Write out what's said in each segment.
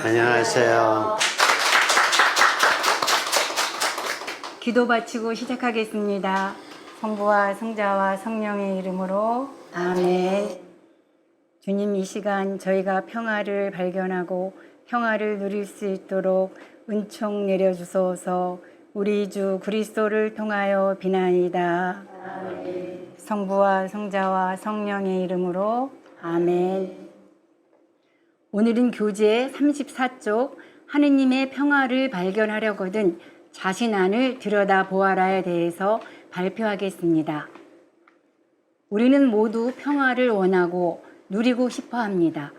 안녕하세요. 기도 바치고 시작하겠습니다. 성부와 성자와 성령의 이름으로 아멘. 주님, 이 시간 저희가 평화를 발견하고 평화를 누릴 수 있도록 은총 내려주소서. 우리 주 그리스도를 통하여 비나이다. 아멘. 성부와 성자와 성령의 이름으로 아멘. 오늘은 교재 34쪽 하느님의 평화를 발견하려거든 자신 안을 들여다보아라에 대해서 발표하겠습니다. 우리는 모두 평화를 원하고 누리고 싶어 합니다.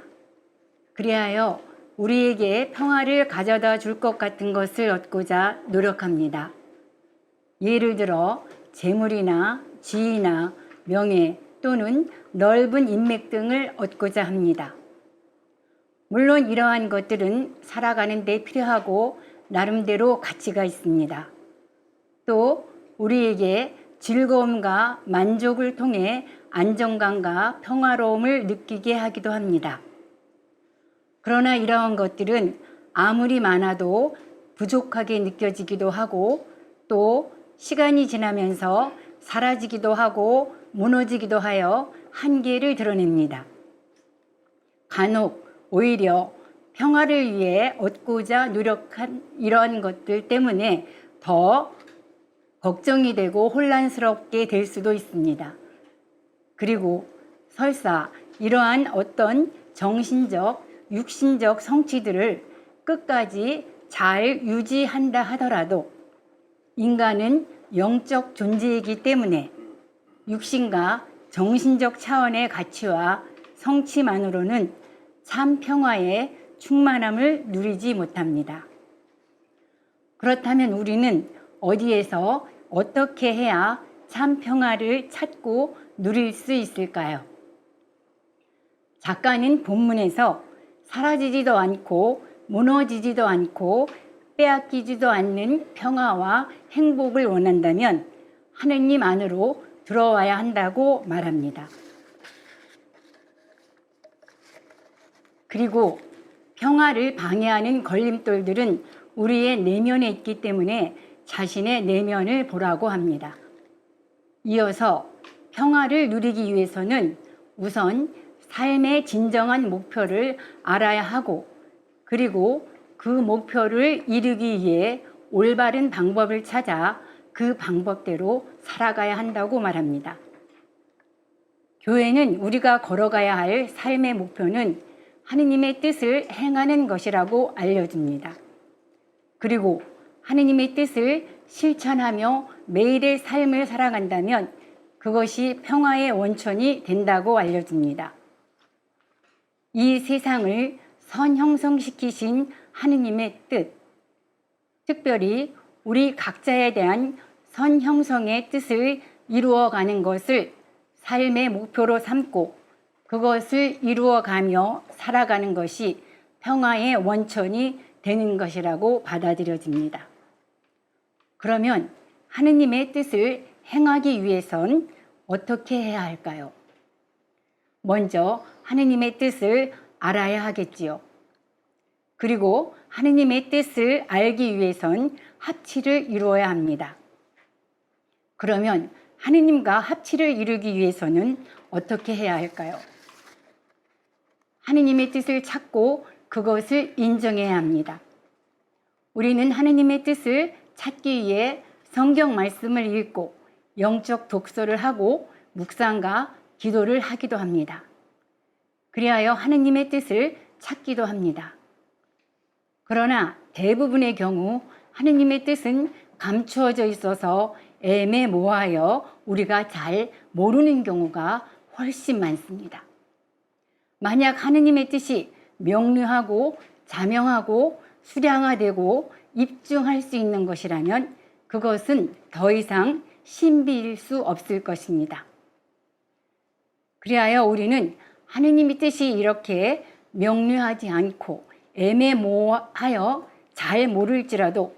그리하여 우리에게 평화를 가져다 줄 것 같은 것을 얻고자 노력합니다. 예를 들어 재물이나 지위나 명예 또는 넓은 인맥 등을 얻고자 합니다. 물론 이러한 것들은 살아가는 데 필요하고 나름대로 가치가 있습니다. 또 우리에게 즐거움과 만족을 통해 안정감과 평화로움을 느끼게 하기도 합니다. 그러나 이러한 것들은 아무리 많아도 부족하게 느껴지기도 하고 또 시간이 지나면서 사라지기도 하고 무너지기도 하여 한계를 드러냅니다. 간혹 오히려 평화를 위해 얻고자 노력한 이런 것들 때문에 더 걱정이 되고 혼란스럽게 될 수도 있습니다. 그리고 설사 이러한 어떤 정신적, 육신적 성취들을 끝까지 잘 유지한다 하더라도 인간은 영적 존재이기 때문에 육신과 정신적 차원의 가치와 성취만으로는 참 평화의 충만함을 누리지 못합니다. 그렇다면 우리는 어디에서 어떻게 해야 참 평화를 찾고 누릴 수 있을까요? 작가는 본문에서 사라지지도 않고 무너지지도 않고 빼앗기지도 않는 평화와 행복을 원한다면 하느님 안으로 들어와야 한다고 말합니다. 그리고 평화를 방해하는 걸림돌들은 우리의 내면에 있기 때문에 자신의 내면을 보라고 합니다. 이어서 평화를 누리기 위해서는 우선 삶의 진정한 목표를 알아야 하고 그리고 그 목표를 이루기 위해 올바른 방법을 찾아 그 방법대로 살아가야 한다고 말합니다. 교회는 우리가 걸어가야 할 삶의 목표는 하느님의 뜻을 행하는 것이라고 알려줍니다. 그리고 하느님의 뜻을 실천하며 매일의 삶을 살아간다면 그것이 평화의 원천이 된다고 알려줍니다. 이 세상을 선형성시키신 하느님의 뜻, 특별히 우리 각자에 대한 선형성의 뜻을 이루어가는 것을 삶의 목표로 삼고 그것을 이루어가며 살아가는 것이 평화의 원천이 되는 것이라고 받아들여집니다. 그러면 하느님의 뜻을 행하기 위해선 어떻게 해야 할까요? 먼저 하느님의 뜻을 알아야 하겠지요. 그리고 하느님의 뜻을 알기 위해선 합치를 이루어야 합니다. 그러면 하느님과 합치를 이루기 위해서는 어떻게 해야 할까요? 하느님의 뜻을 찾고 그것을 인정해야 합니다. 우리는 하느님의 뜻을 찾기 위해 성경 말씀을 읽고 영적 독서를 하고 묵상과 기도를 하기도 합니다. 그리하여 하느님의 뜻을 찾기도 합니다. 그러나 대부분의 경우 하느님의 뜻은 감추어져 있어서 애매모호하여 우리가 잘 모르는 경우가 훨씬 많습니다. 만약 하느님의 뜻이 명료하고 자명하고 수량화되고 입증할 수 있는 것이라면 그것은 더 이상 신비일 수 없을 것입니다. 그리하여 우리는 하느님의 뜻이 이렇게 명료하지 않고 애매모호하여 잘 모를지라도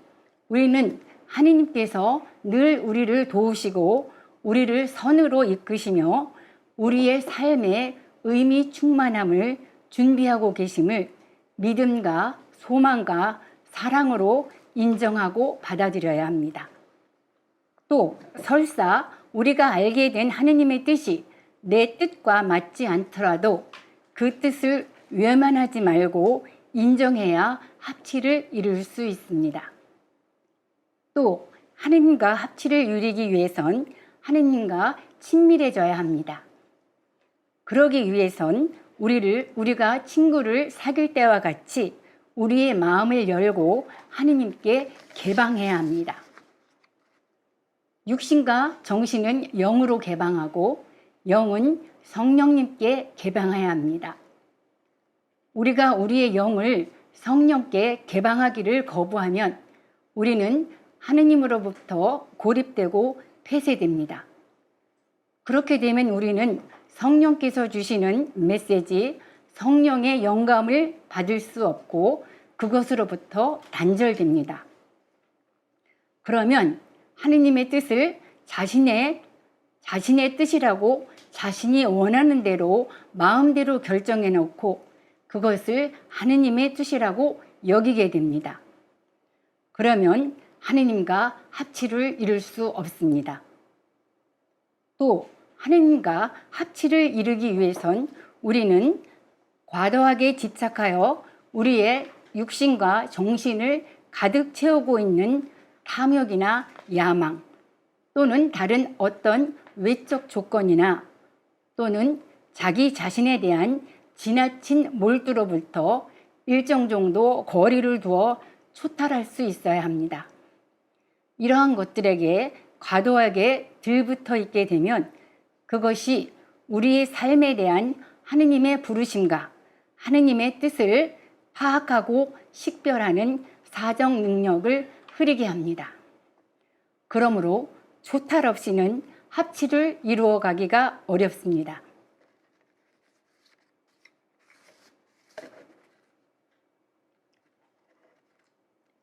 우리는 하느님께서 늘 우리를 도우시고 우리를 선으로 이끄시며 우리의 삶의 의미 충만함을 준비하고 계심을 믿음과 소망과 사랑으로 인정하고 받아들여야 합니다. 또 설사 우리가 알게 된 하느님의 뜻이 내 뜻과 맞지 않더라도 그 뜻을 외면하지 말고 인정해야 합치를 이룰 수 있습니다. 또 하느님과 합치를 이루기 위해선 하느님과 친밀해져야 합니다. 그러기 위해선 우리가 친구를 사귈 때와 같이 우리의 마음을 열고 하느님께 개방해야 합니다. 육신과 정신은 영으로 개방하고 영은 성령님께 개방해야 합니다. 우리가 우리의 영을 성령께 개방하기를 거부하면 우리는 하느님으로부터 고립되고 폐쇄됩니다. 그렇게 되면 우리는 성령께서 주시는 메시지, 성령의 영감을 받을 수 없고 그것으로부터 단절됩니다. 그러면 하느님의 뜻을 자신의 뜻이라고 자신이 원하는 대로 마음대로 결정해 놓고 그것을 하느님의 뜻이라고 여기게 됩니다. 그러면 하느님과 합치를 이룰 수 없습니다. 또 하느님과 합치를 이루기 위해선 우리는 과도하게 집착하여 우리의 육신과 정신을 가득 채우고 있는 탐욕이나 야망 또는 다른 어떤 외적 조건이나 또는 자기 자신에 대한 지나친 몰두로부터 일정 정도 거리를 두어 초탈할 수 있어야 합니다. 이러한 것들에게 과도하게 들붙어 있게 되면 그것이 우리의 삶에 대한 하느님의 부르심과 하느님의 뜻을 파악하고 식별하는 사정 능력을 흐리게 합니다. 그러므로 초탈 없이는 합치를 이루어 가기가 어렵습니다.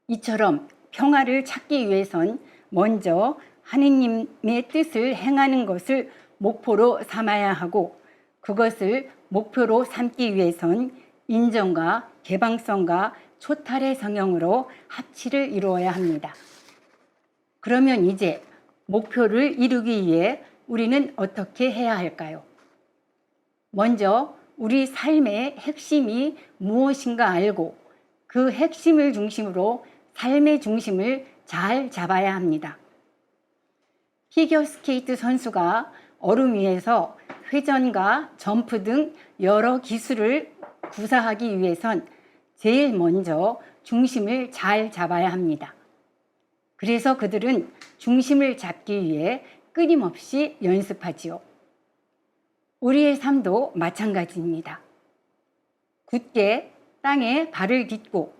이처럼 평화를 찾기 위해선 먼저 하느님의 뜻을 행하는 것을 목표로 삼아야 하고 그것을 목표로 삼기 위해선 인정과 개방성과 초탈의 성령으로 합치를 이루어야 합니다. 그러면 이제 목표를 이루기 위해 우리는 어떻게 해야 할까요? 먼저 우리 삶의 핵심이 무엇인가 알고 그 핵심을 중심으로 삶의 중심을 잘 잡아야 합니다. 피겨스케이트 선수가 얼음 위에서 회전과 점프 등 여러 기술을 구사하기 위해선 제일 먼저 중심을 잘 잡아야 합니다. 그래서 그들은 중심을 잡기 위해 끊임없이 연습하지요. 우리의 삶도 마찬가지입니다. 굳게 땅에 발을 딛고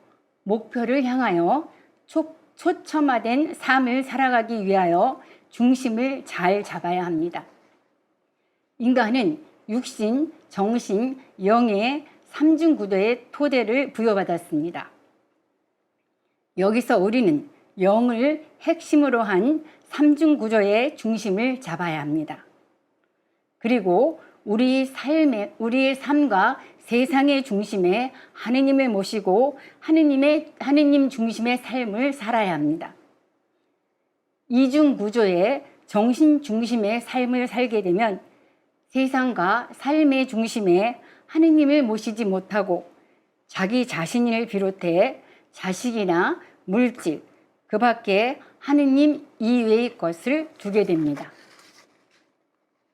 목표를 향하여 초점화된 삶을 살아가기 위하여 중심을 잘 잡아야 합니다. 인간은 육신, 정신, 영의 삼중구도의 토대를 부여받았습니다. 여기서 우리는 영을 핵심으로 한 삼중구조의 중심을 잡아야 합니다. 그리고 우리의 삶과 세상의 중심에 하느님을 모시고 하느님 중심의 삶을 살아야 합니다. 이중구조의 정신 중심의 삶을 살게 되면 세상과 삶의 중심에 하느님을 모시지 못하고 자기 자신을 비롯해 자식이나 물질, 그 밖에 하느님 이외의 것을 두게 됩니다.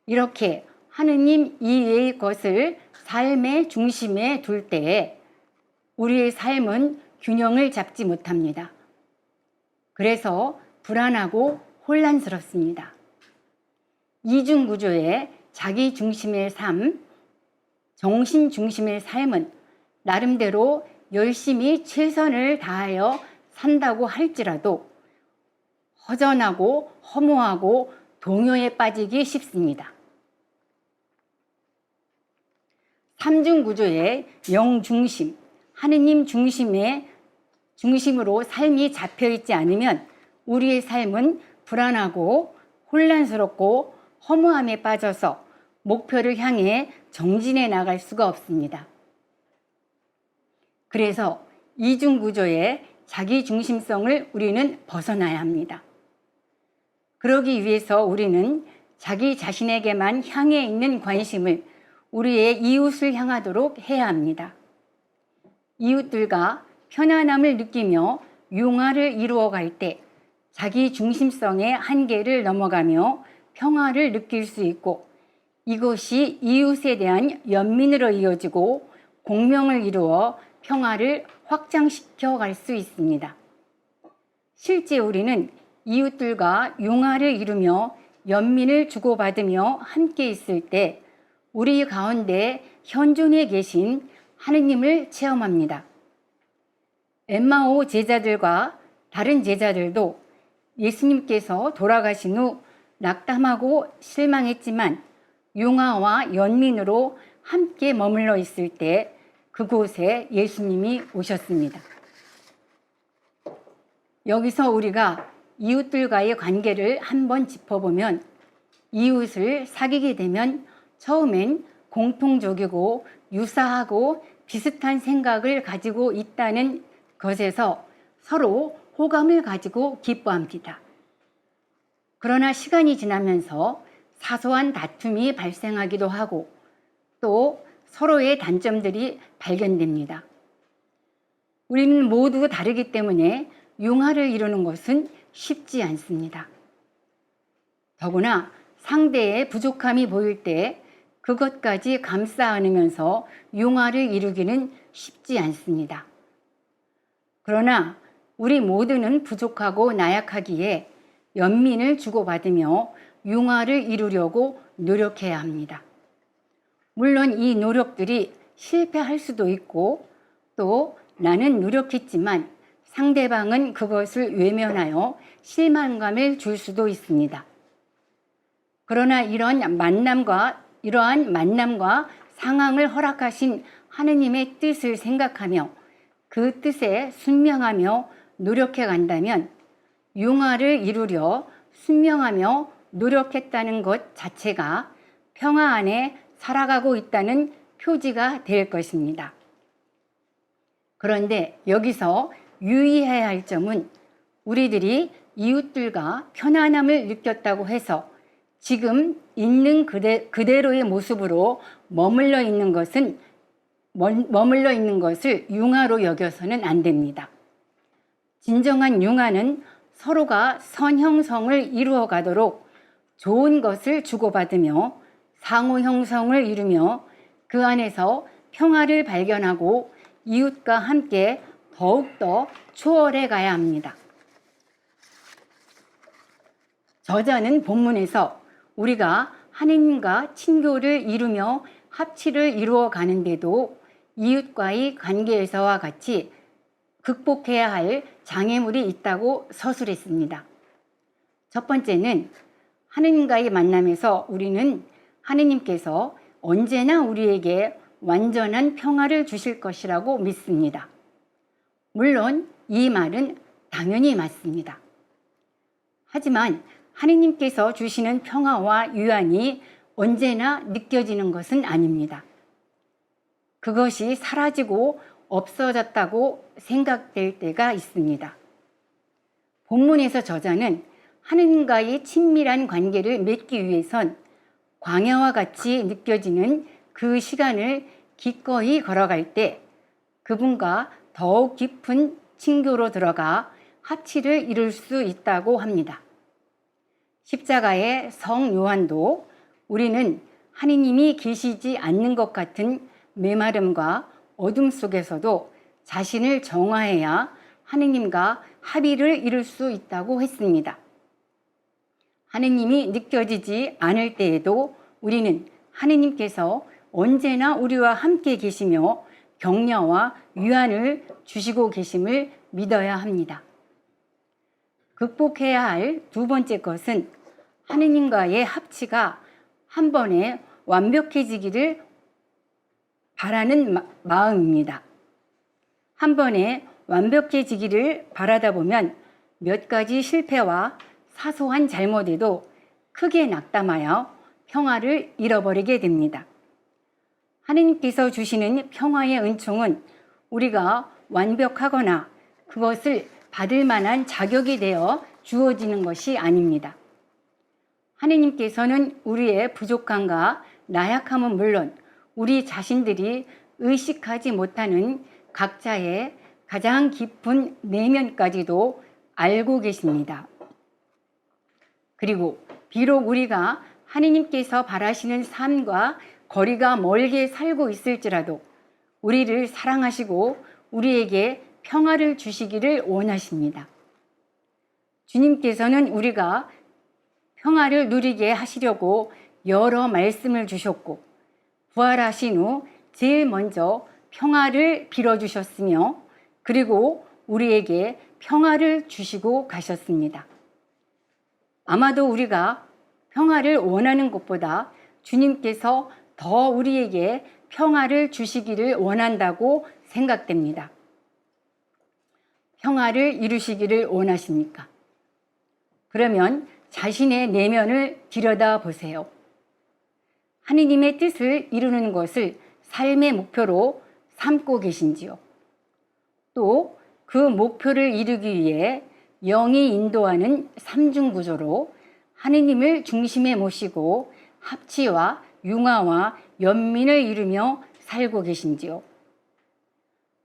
이렇게 하느님 이외의 것을 삶의 중심에 둘 때에 우리의 삶은 균형을 잡지 못합니다. 그래서 불안하고 혼란스럽습니다. 이중구조의 자기 중심의 삶, 정신 중심의 삶은 나름대로 열심히 최선을 다하여 산다고 할지라도 허전하고 허무하고 동요에 빠지기 쉽습니다. 삼중구조의 영중심, 하느님 중심으로 삶이 잡혀있지 않으면 우리의 삶은 불안하고 혼란스럽고 허무함에 빠져서 목표를 향해 정진해 나갈 수가 없습니다. 그래서 이중 구조의 자기 중심성을 우리는 벗어나야 합니다. 그러기 위해서 우리는 자기 자신에게만 향해 있는 관심을 우리의 이웃을 향하도록 해야 합니다. 이웃들과 편안함을 느끼며 융화를 이루어 갈 때 자기 중심성의 한계를 넘어가며 평화를 느낄 수 있고, 이것이 이웃에 대한 연민으로 이어지고 공명을 이루어 평화를 확장시켜 갈 수 있습니다. 실제 우리는 이웃들과 융화를 이루며 연민을 주고받으며 함께 있을 때 우리 가운데 현존해 계신 하느님을 체험합니다. 엠마오 제자들과 다른 제자들도 예수님께서 돌아가신 후 낙담하고 실망했지만 융화와 연민으로 함께 머물러 있을 때 그곳에 예수님이 오셨습니다. 여기서 우리가 이웃들과의 관계를 한번 짚어보면, 이웃을 사귀게 되면 처음엔 공통적이고 유사하고 비슷한 생각을 가지고 있다는 것에서 서로 호감을 가지고 기뻐합니다. 그러나 시간이 지나면서 사소한 다툼이 발생하기도 하고 또 서로의 단점들이 발견됩니다. 우리는 모두 다르기 때문에 융화를 이루는 것은 쉽지 않습니다. 더구나 상대의 부족함이 보일 때 그것까지 감싸 안으면서 융화를 이루기는 쉽지 않습니다. 그러나 우리 모두는 부족하고 나약하기에 연민을 주고받으며 융화를 이루려고 노력해야 합니다. 물론 이 노력들이 실패할 수도 있고, 또 나는 노력했지만 상대방은 그것을 외면하여 실망감을 줄 수도 있습니다. 그러나 이러한 만남과 상황을 허락하신 하느님의 뜻을 생각하며 그 뜻에 순명하며 노력해 간다면 융화를 이루려 순명하며 노력했다는 것 자체가 평화 안에 살아가고 있다는 표지가 될 것입니다. 그런데 여기서 유의해야 할 점은, 우리들이 이웃들과 편안함을 느꼈다고 해서 지금 있는 그대로의 모습으로 머물러 있는 것을 융화로 여겨서는 안 됩니다. 진정한 융화는 서로가 선형성을 이루어 가도록 좋은 것을 주고받으며 상호 형성을 이루며 그 안에서 평화를 발견하고 이웃과 함께 더욱더 추월해 가야 합니다. 저자는 본문에서 우리가 하느님과 친교를 이루며 합치를 이루어 가는데도 이웃과의 관계에서와 같이 극복해야 할 장애물이 있다고 서술했습니다. 첫 번째는 하느님과의 만남에서 우리는 하느님께서 언제나 우리에게 완전한 평화를 주실 것이라고 믿습니다. 물론 이 말은 당연히 맞습니다. 하지만 하느님께서 주시는 평화와 유안이 언제나 느껴지는 것은 아닙니다. 그것이 사라지고 없어졌다고 생각될 때가 있습니다. 본문에서 저자는 하느님과의 친밀한 관계를 맺기 위해선 광야와 같이 느껴지는 그 시간을 기꺼이 걸어갈 때 그분과 더욱 깊은 친교로 들어가 합치를 이룰 수 있다고 합니다. 십자가의 성 요한도 우리는 하느님이 계시지 않는 것 같은 메마름과 어둠 속에서도 자신을 정화해야 하느님과 합의를 이룰 수 있다고 했습니다. 하느님이 느껴지지 않을 때에도 우리는 하느님께서 언제나 우리와 함께 계시며 격려와 위안을 주시고 계심을 믿어야 합니다. 극복해야 할 두 번째 것은 하느님과의 합치가 한 번에 완벽해지기를 바라는 마음입니다. 한 번에 완벽해지기를 바라다 보면 몇 가지 실패와 사소한 잘못에도 크게 낙담하여 평화를 잃어버리게 됩니다. 하느님께서 주시는 평화의 은총은 우리가 완벽하거나 그것을 받을 만한 자격이 되어 주어지는 것이 아닙니다. 하느님께서는 우리의 부족함과 나약함은 물론 우리 자신들이 의식하지 못하는 각자의 가장 깊은 내면까지도 알고 계십니다. 그리고 비록 우리가 하느님께서 바라시는 삶과 거리가 멀게 살고 있을지라도 우리를 사랑하시고 우리에게 평화를 주시기를 원하십니다. 주님께서는 우리가 평화를 누리게 하시려고 여러 말씀을 주셨고 부활하신 후 제일 먼저 평화를 빌어주셨으며 그리고 우리에게 평화를 주시고 가셨습니다. 아마도 우리가 평화를 원하는 것보다 주님께서 더 우리에게 평화를 주시기를 원한다고 생각됩니다. 평화를 이루시기를 원하십니까? 그러면 자신의 내면을 들여다보세요. 하느님의 뜻을 이루는 것을 삶의 목표로 삼고 계신지요? 또 그 목표를 이루기 위해 영이 인도하는 삼중구조로 하느님을 중심에 모시고 합치와 융화와 연민을 이루며 살고 계신지요?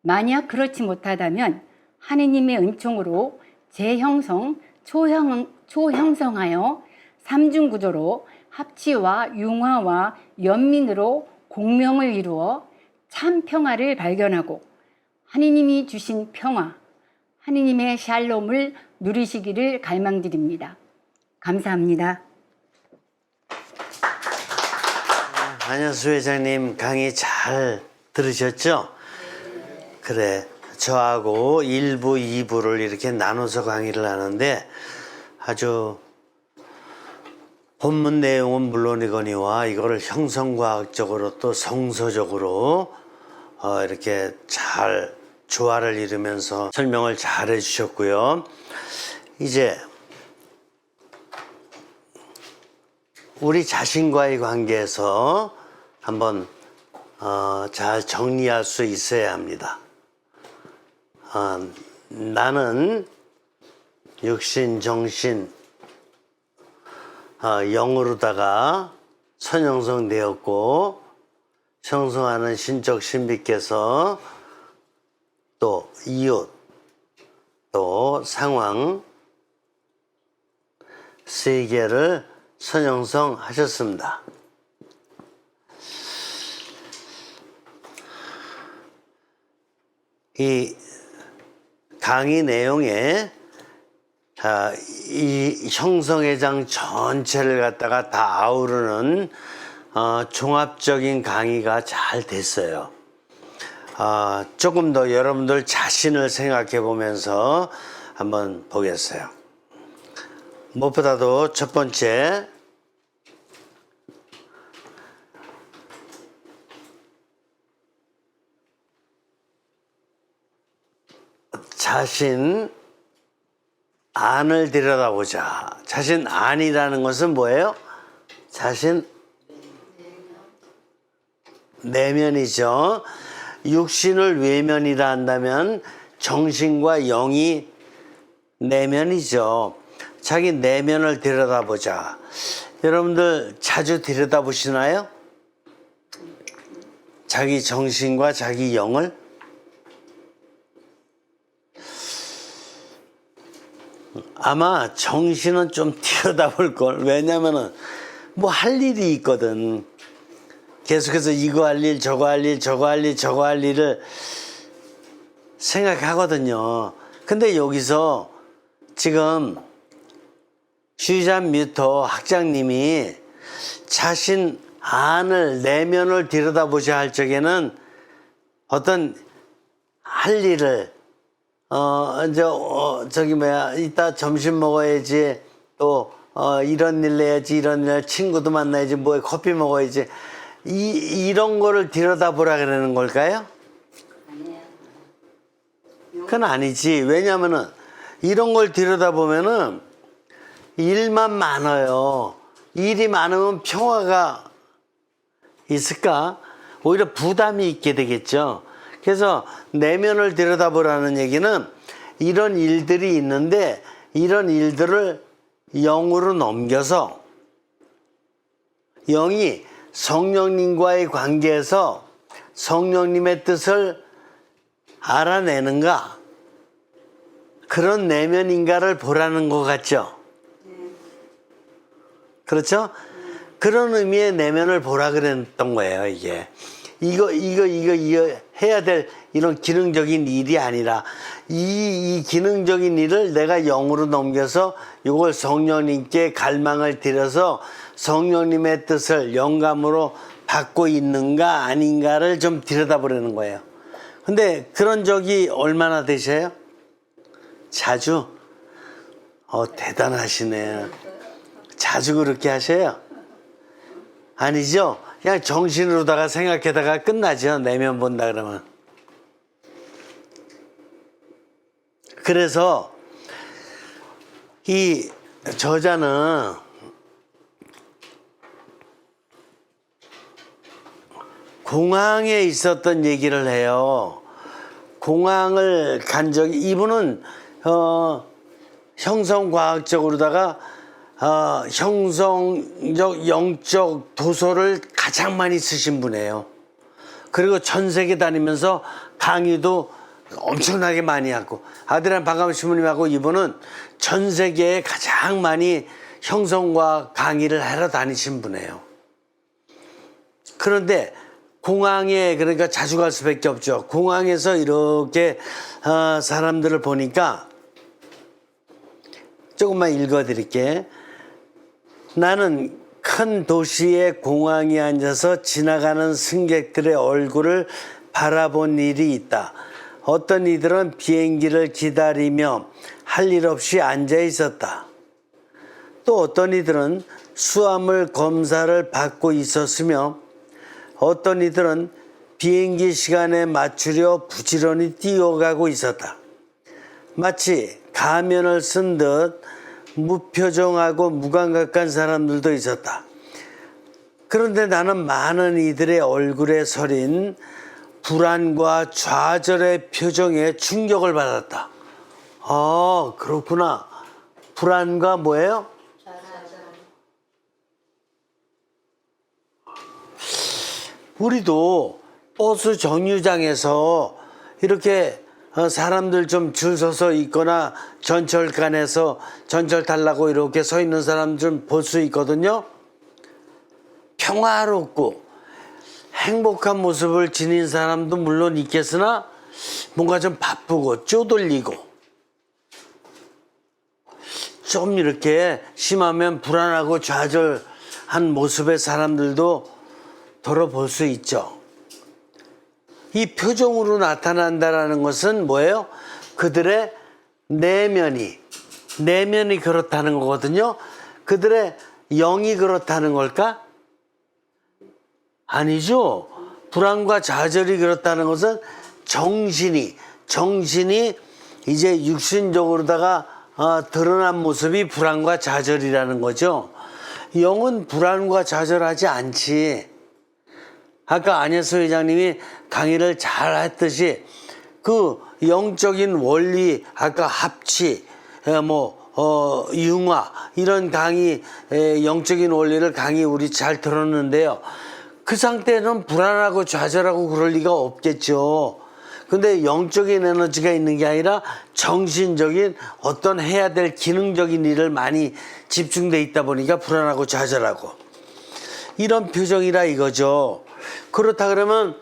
만약 그렇지 못하다면 하느님의 은총으로 재형성, 초형성하여 삼중구조로 합치와 융화와 연민으로 공명을 이루어 참 평화를 발견하고 하느님이 주신 평화, 하느님의 샬롬을 누리시기를 갈망드립니다. 감사합니다. 안현수 회장님 강의 잘 들으셨죠? 그래, 저하고 1부, 2부를 이렇게 나눠서 강의를 하는데 아주 본문 내용은 물론이거니와 이거를 형성과학적으로 또 성서적으로 이렇게 잘 조화를 이루면서 설명을 잘 해주셨고요. 이제 우리 자신과의 관계에서 한번 잘 정리할 수 있어야 합니다. 나는 육신, 정신, 영으로다가 선형성 되었고 형성하는 신적 신비께서 또 이웃, 또 상황, 세계를 선형성 하셨습니다. 이 강의 내용에 이 형성의 장 전체를 갖다가 다 아우르는 종합적인 강의가 잘 됐어요. 조금 더 여러분들 자신을 생각해 보면서 한번 보겠어요. 무엇보다도 첫 번째, 자신 안을 들여다보자. 자신 안이라는 것은 뭐예요? 자신 내면이죠. 육신을 외면이라 한다면 정신과 영이 내면이죠. 자기 내면을 들여다보자. 여러분들 자주 들여다보시나요? 자기 정신과 자기 영을? 아마 정신은 좀 들여다볼 걸. 왜냐면은 뭐 할 일이 있거든. 계속해서 이거 할 일, 저거 할 일, 저거 할 일, 저거 할 일을 생각하거든요. 근데 여기서 지금 슈잔 뮤터 학장님이 자신 안을, 내면을 들여다보자 할 적에는 어떤 할 일을 이따 점심 먹어야지, 또 이런 일 해야지, 이런 일, 친구도 만나야지, 뭐 커피 먹어야지, 이런 거를 들여다보라 그러는 걸까요? 그건 아니지. 왜냐면은 이런 걸 들여다보면은 일만 많아요. 일이 많으면 평화가 있을까? 오히려 부담이 있게 되겠죠. 그래서 내면을 들여다보라는 얘기는 이런 일들이 있는데 이런 일들을 영으로 넘겨서 영이 성령님과의 관계에서 성령님의 뜻을 알아내는가, 그런 내면인가를 보라는 것 같죠? 그렇죠? 그런 의미의 내면을 보라 그랬던 거예요, 이게. 이거 해야 될 이런 기능적인 일이 아니라 이 기능적인 일을 내가 영으로 넘겨서 이걸 성령님께 갈망을 드려서 성령님의 뜻을 영감으로 받고 있는가 아닌가를 좀 들여다보려는 거예요. 근데 그런 적이 얼마나 되셔요? 자주? 대단하시네요. 자주 그렇게 하셔요? 아니죠? 그냥 정신으로다가 생각하다가 끝나죠. 내면 본다 그러면. 그래서 이 저자는 공항에 있었던 얘기를 해요. 공항을 간 적이, 이분은 형성과학적으로다가 형성적 영적 도서를 가장 많이 쓰신 분이에요. 그리고 전 세계 다니면서 강의도 엄청나게 많이 하고, 아드리안 박가모 신부님하고 이분은 전 세계에 가장 많이 형성과학 강의를 하러 다니신 분이에요. 그런데 공항에, 그러니까 자주 갈 수밖에 없죠. 공항에서 이렇게 사람들을 보니까, 조금만 읽어드릴게. 나는 큰 도시의 공항에 앉아서 지나가는 승객들의 얼굴을 바라본 일이 있다. 어떤 이들은 비행기를 기다리며 할 일 없이 앉아 있었다. 또 어떤 이들은 수화물 검사를 받고 있었으며 어떤 이들은 비행기 시간에 맞추려 부지런히 뛰어가고 있었다. 마치 가면을 쓴 듯 무표정하고 무감각한 사람들도 있었다. 그런데 나는 많은 이들의 얼굴에 서린 불안과 좌절의 표정에 충격을 받았다. 아, 그렇구나. 불안과 뭐예요? 우리도 버스 정류장에서 이렇게 사람들 좀 줄 서서 있거나 전철관에서 전철 타려고 이렇게 서 있는 사람 좀 볼 수 있거든요. 평화롭고 행복한 모습을 지닌 사람도 물론 있겠으나 뭔가 좀 바쁘고 쪼들리고 좀 이렇게 심하면 불안하고 좌절한 모습의 사람들도 더러 볼 수 있죠. 이 표정으로 나타난다라는 것은 뭐예요? 그들의 내면이 그렇다는 거거든요. 그들의 영이 그렇다는 걸까? 아니죠. 불안과 좌절이 그렇다는 것은 정신이 이제 육신적으로다가 드러난 모습이 불안과 좌절이라는 거죠. 영은 불안과 좌절하지 않지. 아까 안혜수 회장님이 강의를 잘 했듯이 그 영적인 원리, 아까 합치, 융화, 이런 강의, 영적인 원리를 강의 우리 잘 들었는데요. 그 상태는 불안하고 좌절하고 그럴 리가 없겠죠. 근데 영적인 에너지가 있는 게 아니라 정신적인 어떤 해야 될 기능적인 일을 많이 집중돼 있다 보니까 불안하고 좌절하고 이런 표정이라 이거죠. 그렇다 그러면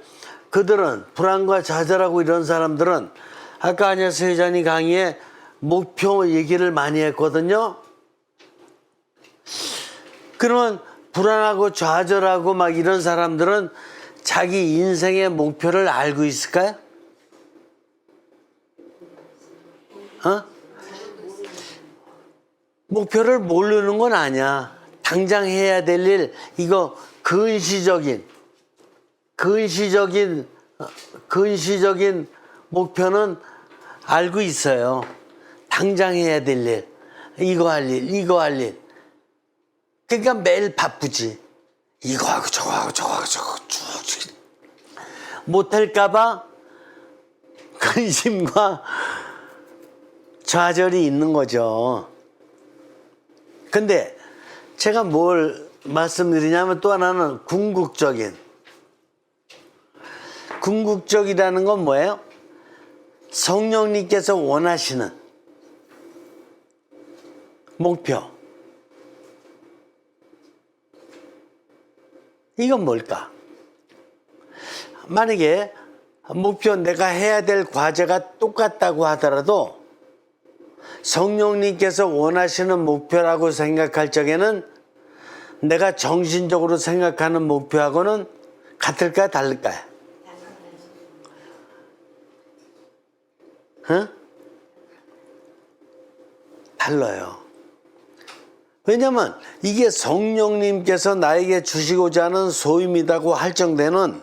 그들은 불안과 좌절하고 이런 사람들은 아까 안혜수 회장님 강의에 목표 얘기를 많이 했거든요. 그러면 불안하고 좌절하고 막 이런 사람들은 자기 인생의 목표를 알고 있을까요? 목표를 모르는 건 아니야. 당장 해야 될 일, 이거 근시적인 목표는 알고 있어요. 당장 해야 될 일, 이거 할 일. 그러니까 매일 바쁘지. 이거 하고 저거 하고 쭉 못할까봐 근심과 좌절이 있는 거죠. 근데 제가 뭘 말씀드리냐면 또 하나는 궁극적이라는 건 뭐예요? 성령님께서 원하시는 목표. 이건 뭘까? 만약에 목표, 내가 해야 될 과제가 똑같다고 하더라도 성령님께서 원하시는 목표라고 생각할 적에는 내가 정신적으로 생각하는 목표하고는 같을까요? 다를까요? 응? 달라요. 왜냐면 이게 성령님께서 나에게 주시고자 하는 소임이라고 할 정도는,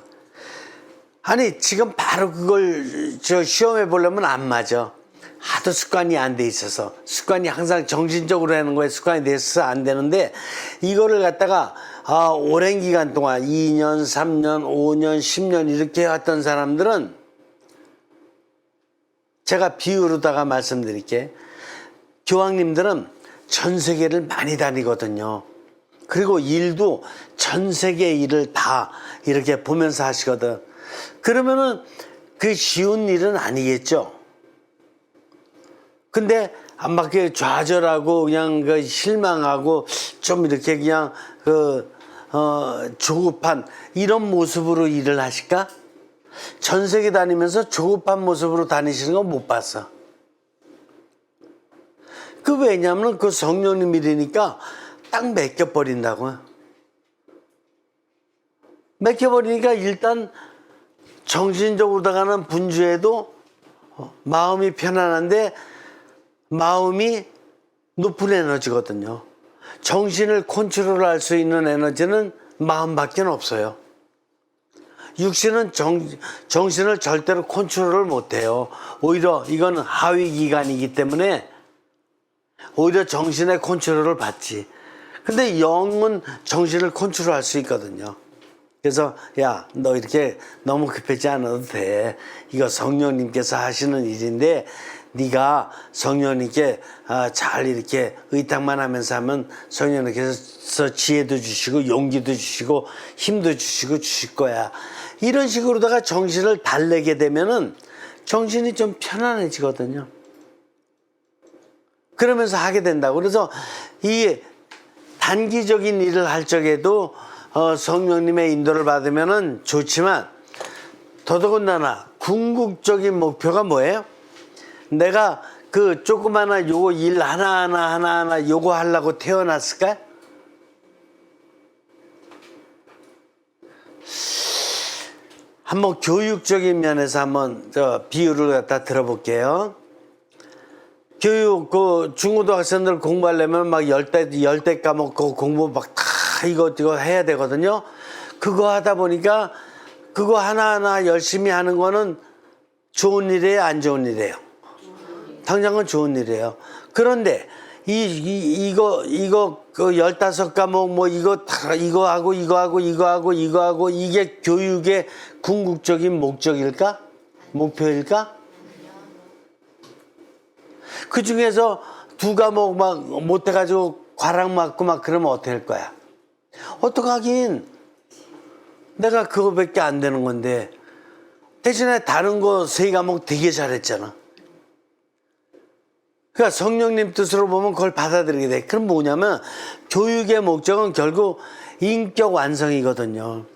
아니 지금 바로 그걸 시험해 보려면 안 맞아. 하도 습관이 안 돼 있어서, 습관이 항상 정신적으로 하는 거에 습관이 돼 있어서 안 되는데, 이거를 갖다가 오랜 기간 동안 2년, 3년, 5년, 10년 이렇게 해왔던 사람들은, 제가 비유로다가 말씀드릴게. 교황님들은 전 세계를 많이 다니거든요. 그리고 일도 전 세계 일을 다 이렇게 보면서 하시거든. 그러면은 그 쉬운 일은 아니겠죠. 근데 막 좌절하고 그냥 실망하고 좀 이렇게 그냥 조급한 이런 모습으로 일을 하실까? 전 세계 다니면서 조급한 모습으로 다니시는 건 못 봤어. 왜냐면 그 성령님 일이니까 딱 맡겨버린다고요. 맡겨버리니까 일단 정신적으로다가는 분주해도 마음이 편안한데, 마음이 높은 에너지거든요. 정신을 컨트롤할 수 있는 에너지는 마음밖에 없어요. 육신은 정신을 절대로 컨트롤을 못해요. 오히려 이건 하위 기관이기 때문에 오히려 정신의 컨트롤을 받지. 근데 영은 정신을 컨트롤할 수 있거든요. 그래서 야, 너 이렇게 너무 급하지 않아도 돼. 이거 성령님께서 하시는 일인데 네가 성령님께 잘 이렇게 의탁만 하면서 하면 성령님께서 지혜도 주시고 용기도 주시고 힘도 주실 거야. 이런 식으로다가 정신을 달래게 되면은 정신이 좀 편안해지거든요. 그러면서 하게 된다고. 그래서 이 단기적인 일을 할 적에도 성령님의 인도를 받으면은 좋지만, 더더군다나 궁극적인 목표가 뭐예요? 내가 그 조그마한 요거 일 하나하나 요거 하려고 태어났을까? 한번 교육적인 면에서 한번 비유를 갖다 들어볼게요. 교육, 중고등학생들 공부하려면 막 열대 과목 공부 막 다 이거 해야 되거든요. 그거 하다 보니까 그거 하나하나 열심히 하는 거는 좋은 일이에요, 안 좋은 일이에요? 당장은 좋은 일이에요. 그런데 이거 15과목 뭐 이거 하고 이게 교육의 궁극적인 목적일까? 목표일까? 그 중에서 2과목 막 못해가지고 과락 맞고 막 그러면 어떻게 할 거야? 어떡하긴. 내가 그거밖에 안 되는 건데. 대신에 다른 거 3과목 되게 잘했잖아. 그러니까 성령님 뜻으로 보면 그걸 받아들이게 돼. 그럼 뭐냐면 교육의 목적은 결국 인격 완성이거든요.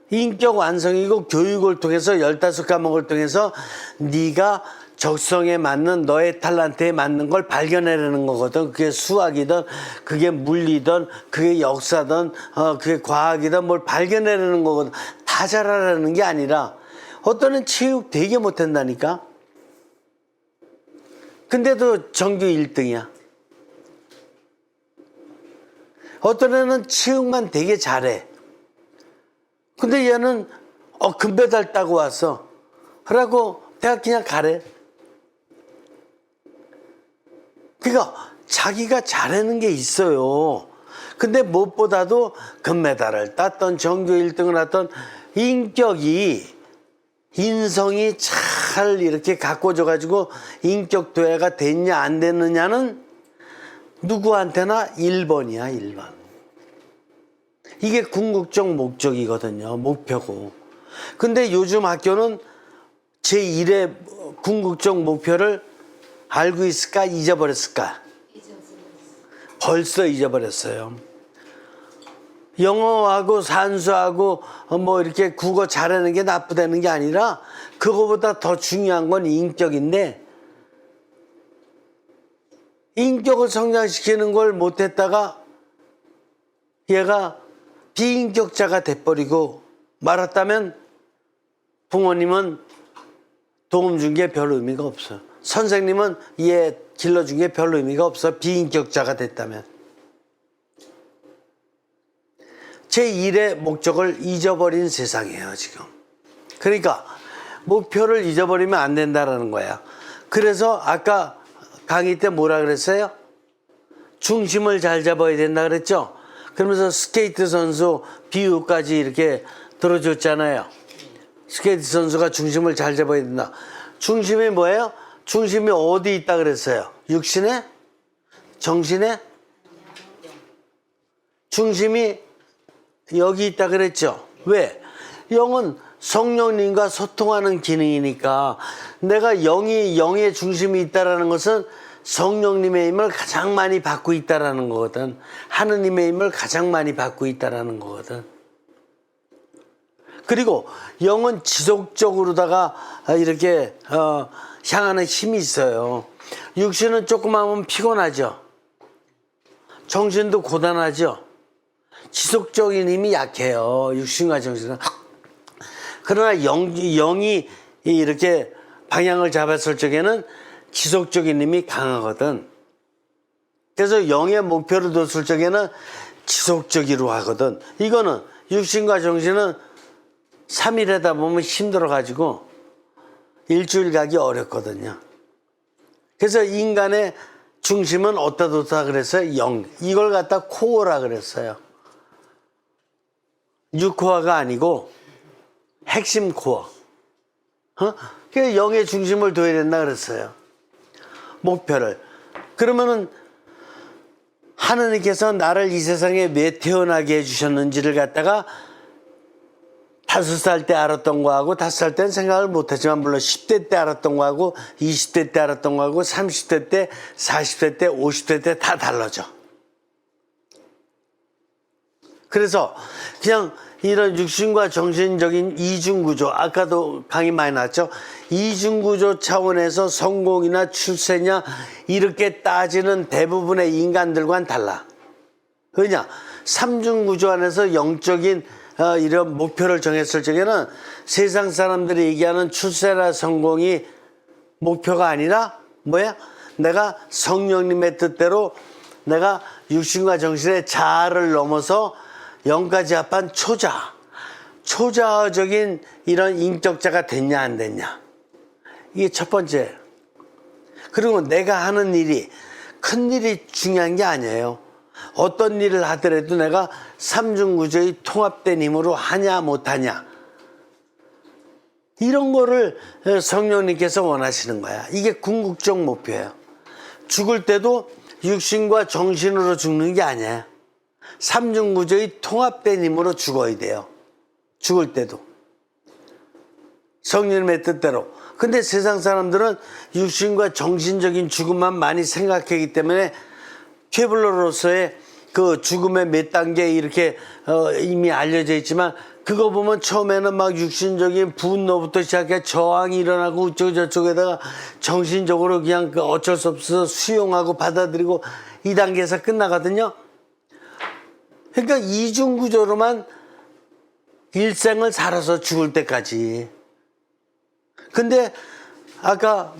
인격 완성이고, 교육을 통해서 15과목을 통해서 네가 적성에 맞는 너의 탤런트에 맞는 걸 발견해내는 거거든. 그게 수학이든 그게 물리든 그게 역사든 그게 과학이든 뭘 발견해내는 거거든. 다 잘하라는 게 아니라, 어떤 체육 되게 못한다니까. 근데도 전교 1등이야. 어떤 애는 체육만 되게 잘해. 근데 얘는 금메달 따고 왔어. 그러고 대학 그냥 가래. 그러니까 자기가 잘하는 게 있어요. 근데 무엇보다도 금메달을 땄던 전교 1등을 했던 인격이 인성이 잘 이렇게 가꿔져 가지고 인격 도해가 됐냐 안 됐느냐는 누구한테나 1번이야 1번. 이게 궁극적 목적이거든요. 목표고. 근데 요즘 학교는 제1의 궁극적 목표를 알고 있을까 잊어버렸을까? 벌써 잊어버렸어요. 영어하고 산수하고 뭐 이렇게 국어 잘하는 게 나쁘다는 게 아니라 그거보다 더 중요한 건 인격인데 인격을 성장시키는 걸 못했다가 얘가 비인격자가 돼버리고 말았다면 부모님은 도움 준 게 별 의미가 없어요. 선생님은 얘 길러준 게 별 의미가 없어. 비인격자가 됐다면. 제1의 목적을 잊어버린 세상이에요 지금. 그러니까 목표를 잊어버리면 안 된다는 거야. 그래서 아까 강의 때 뭐라 그랬어요? 중심을 잘 잡아야 된다 그랬죠? 그러면서 스케이트 선수 비유까지 이렇게 들어줬잖아요. 스케이트 선수가 중심을 잘 잡아야 된다. 중심이 뭐예요? 중심이 어디 있다 그랬어요? 육신에? 정신에? 중심이 여기 있다 그랬죠? 왜? 영은 성령님과 소통하는 기능이니까 내가 영의 중심이 있다라는 것은 성령님의 힘을 가장 많이 받고 있다라는 거거든. 하느님의 힘을 가장 많이 받고 있다라는 거거든. 그리고 영은 지속적으로다가 이렇게 향하는 힘이 있어요. 육신은 조금 하면 피곤하죠. 정신도 고단하죠. 지속적인 힘이 약해요. 육신과 정신은. 그러나 영이 이렇게 방향을 잡았을 적에는 지속적인 힘이 강하거든. 그래서 영의 목표를 뒀을 적에는 지속적으로 하거든. 이거는 육신과 정신은 3일 하다 보면 힘들어가지고 일주일 가기 어렵거든요. 그래서 인간의 중심은 어디다 뒀다 그랬어요? 영. 이걸 갖다 코어라 그랬어요. 6코어가 아니고 핵심 코어. 그래서 영의 중심을 둬야 된다 그랬어요. 목표를. 그러면은 하느님께서 나를 이 세상에 왜 태어나게 해주셨는지를 갖다가 5살 때 알았던 거하고 5살 때는 생각을 못했지만 물론 10대 때 알았던 거하고 20대 때 알았던 거하고 30대 때 40대 때 50대 때 다 달라져. 그래서 그냥 이런 육신과 정신적인 이중구조, 아까도 강의 많이 나왔죠. 이중구조 차원에서 성공이나 출세냐 이렇게 따지는 대부분의 인간들과는 달라. 왜냐? 삼중구조 안에서 영적인 이런 목표를 정했을 적에는 세상 사람들이 얘기하는 출세나 성공이 목표가 아니라 뭐야? 내가 성령님의 뜻대로 내가 육신과 정신의 자아를 넘어서 영까지 합한 초자적인 이런 인격자가 됐냐 안 됐냐. 이게 첫 번째. 그리고 내가 하는 일이 큰 일이 중요한 게 아니에요. 어떤 일을 하더라도 내가 삼중구조의 통합된 힘으로 하냐 못하냐. 이런 거를 성령님께서 원하시는 거야. 이게 궁극적 목표예요. 죽을 때도 육신과 정신으로 죽는 게 아니야. 삼중구조의 통합된 힘으로 죽어야 돼요. 죽을 때도. 성령님의 뜻대로. 근데 세상 사람들은 육신과 정신적인 죽음만 많이 생각하기 때문에 케블러로서의 그 죽음의 몇 단계 이렇게 이미 알려져 있지만 그거 보면 처음에는 막 육신적인 분노부터 시작해 저항이 일어나고 저쪽에다가 정신적으로 그냥 어쩔 수 없어서 수용하고 받아들이고 이 단계에서 끝나거든요. 그러니까 이중구조로만 일생을 살아서 죽을 때까지. 근데 아까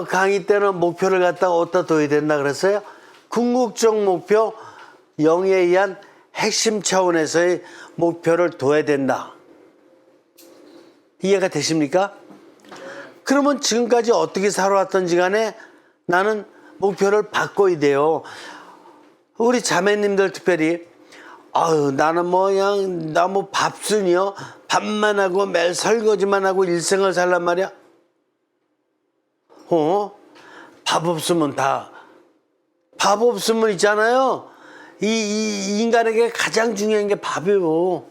강의 때는 목표를 갖다가 어디다 둬야 된다 그랬어요? 궁극적 목표, 영에 의한 핵심 차원에서의 목표를 둬야 된다. 이해가 되십니까? 그러면 지금까지 어떻게 살아왔던지 간에 나는 목표를 바꿔야 돼요. 우리 자매님들 특별히 나는 나 밥순이요. 밥만 하고 매일 설거지만 하고 일생을 살란 말이야? 밥 없으면 밥 없으면 있잖아요. 이 인간에게 가장 중요한 게 밥이에요.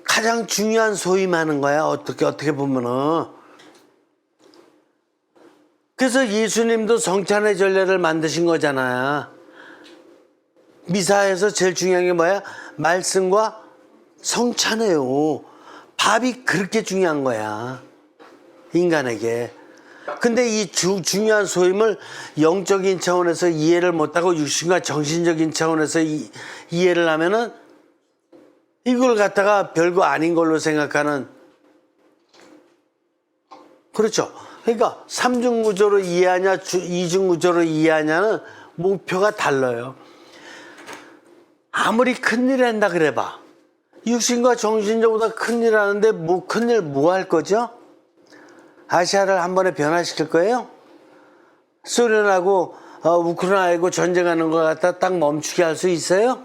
가장 중요한 소임하는 거야. 어떻게 보면은. 그래서 예수님도 성찬의 전례를 만드신 거잖아요. 미사에서 제일 중요한 게 뭐야? 말씀과 성찬이에요. 밥이 그렇게 중요한 거야. 인간에게. 근데 이 중요한 소임을 영적인 차원에서 이해를 못하고 육신과 정신적인 차원에서 이해를 하면은 이걸 갖다가 별거 아닌 걸로 생각하는. 그렇죠. 그러니까 삼중구조로 이해하냐 이중구조로 이해하냐는 목표가 달라요. 아무리 큰일 한다 그래봐. 육신과 정신적보다 큰일 하는데 큰일 뭐 할 거죠? 아시아를 한 번에 변화시킬 거예요? 소련하고 우크라이나하고 전쟁하는 것 같아 딱 멈추게 할 수 있어요?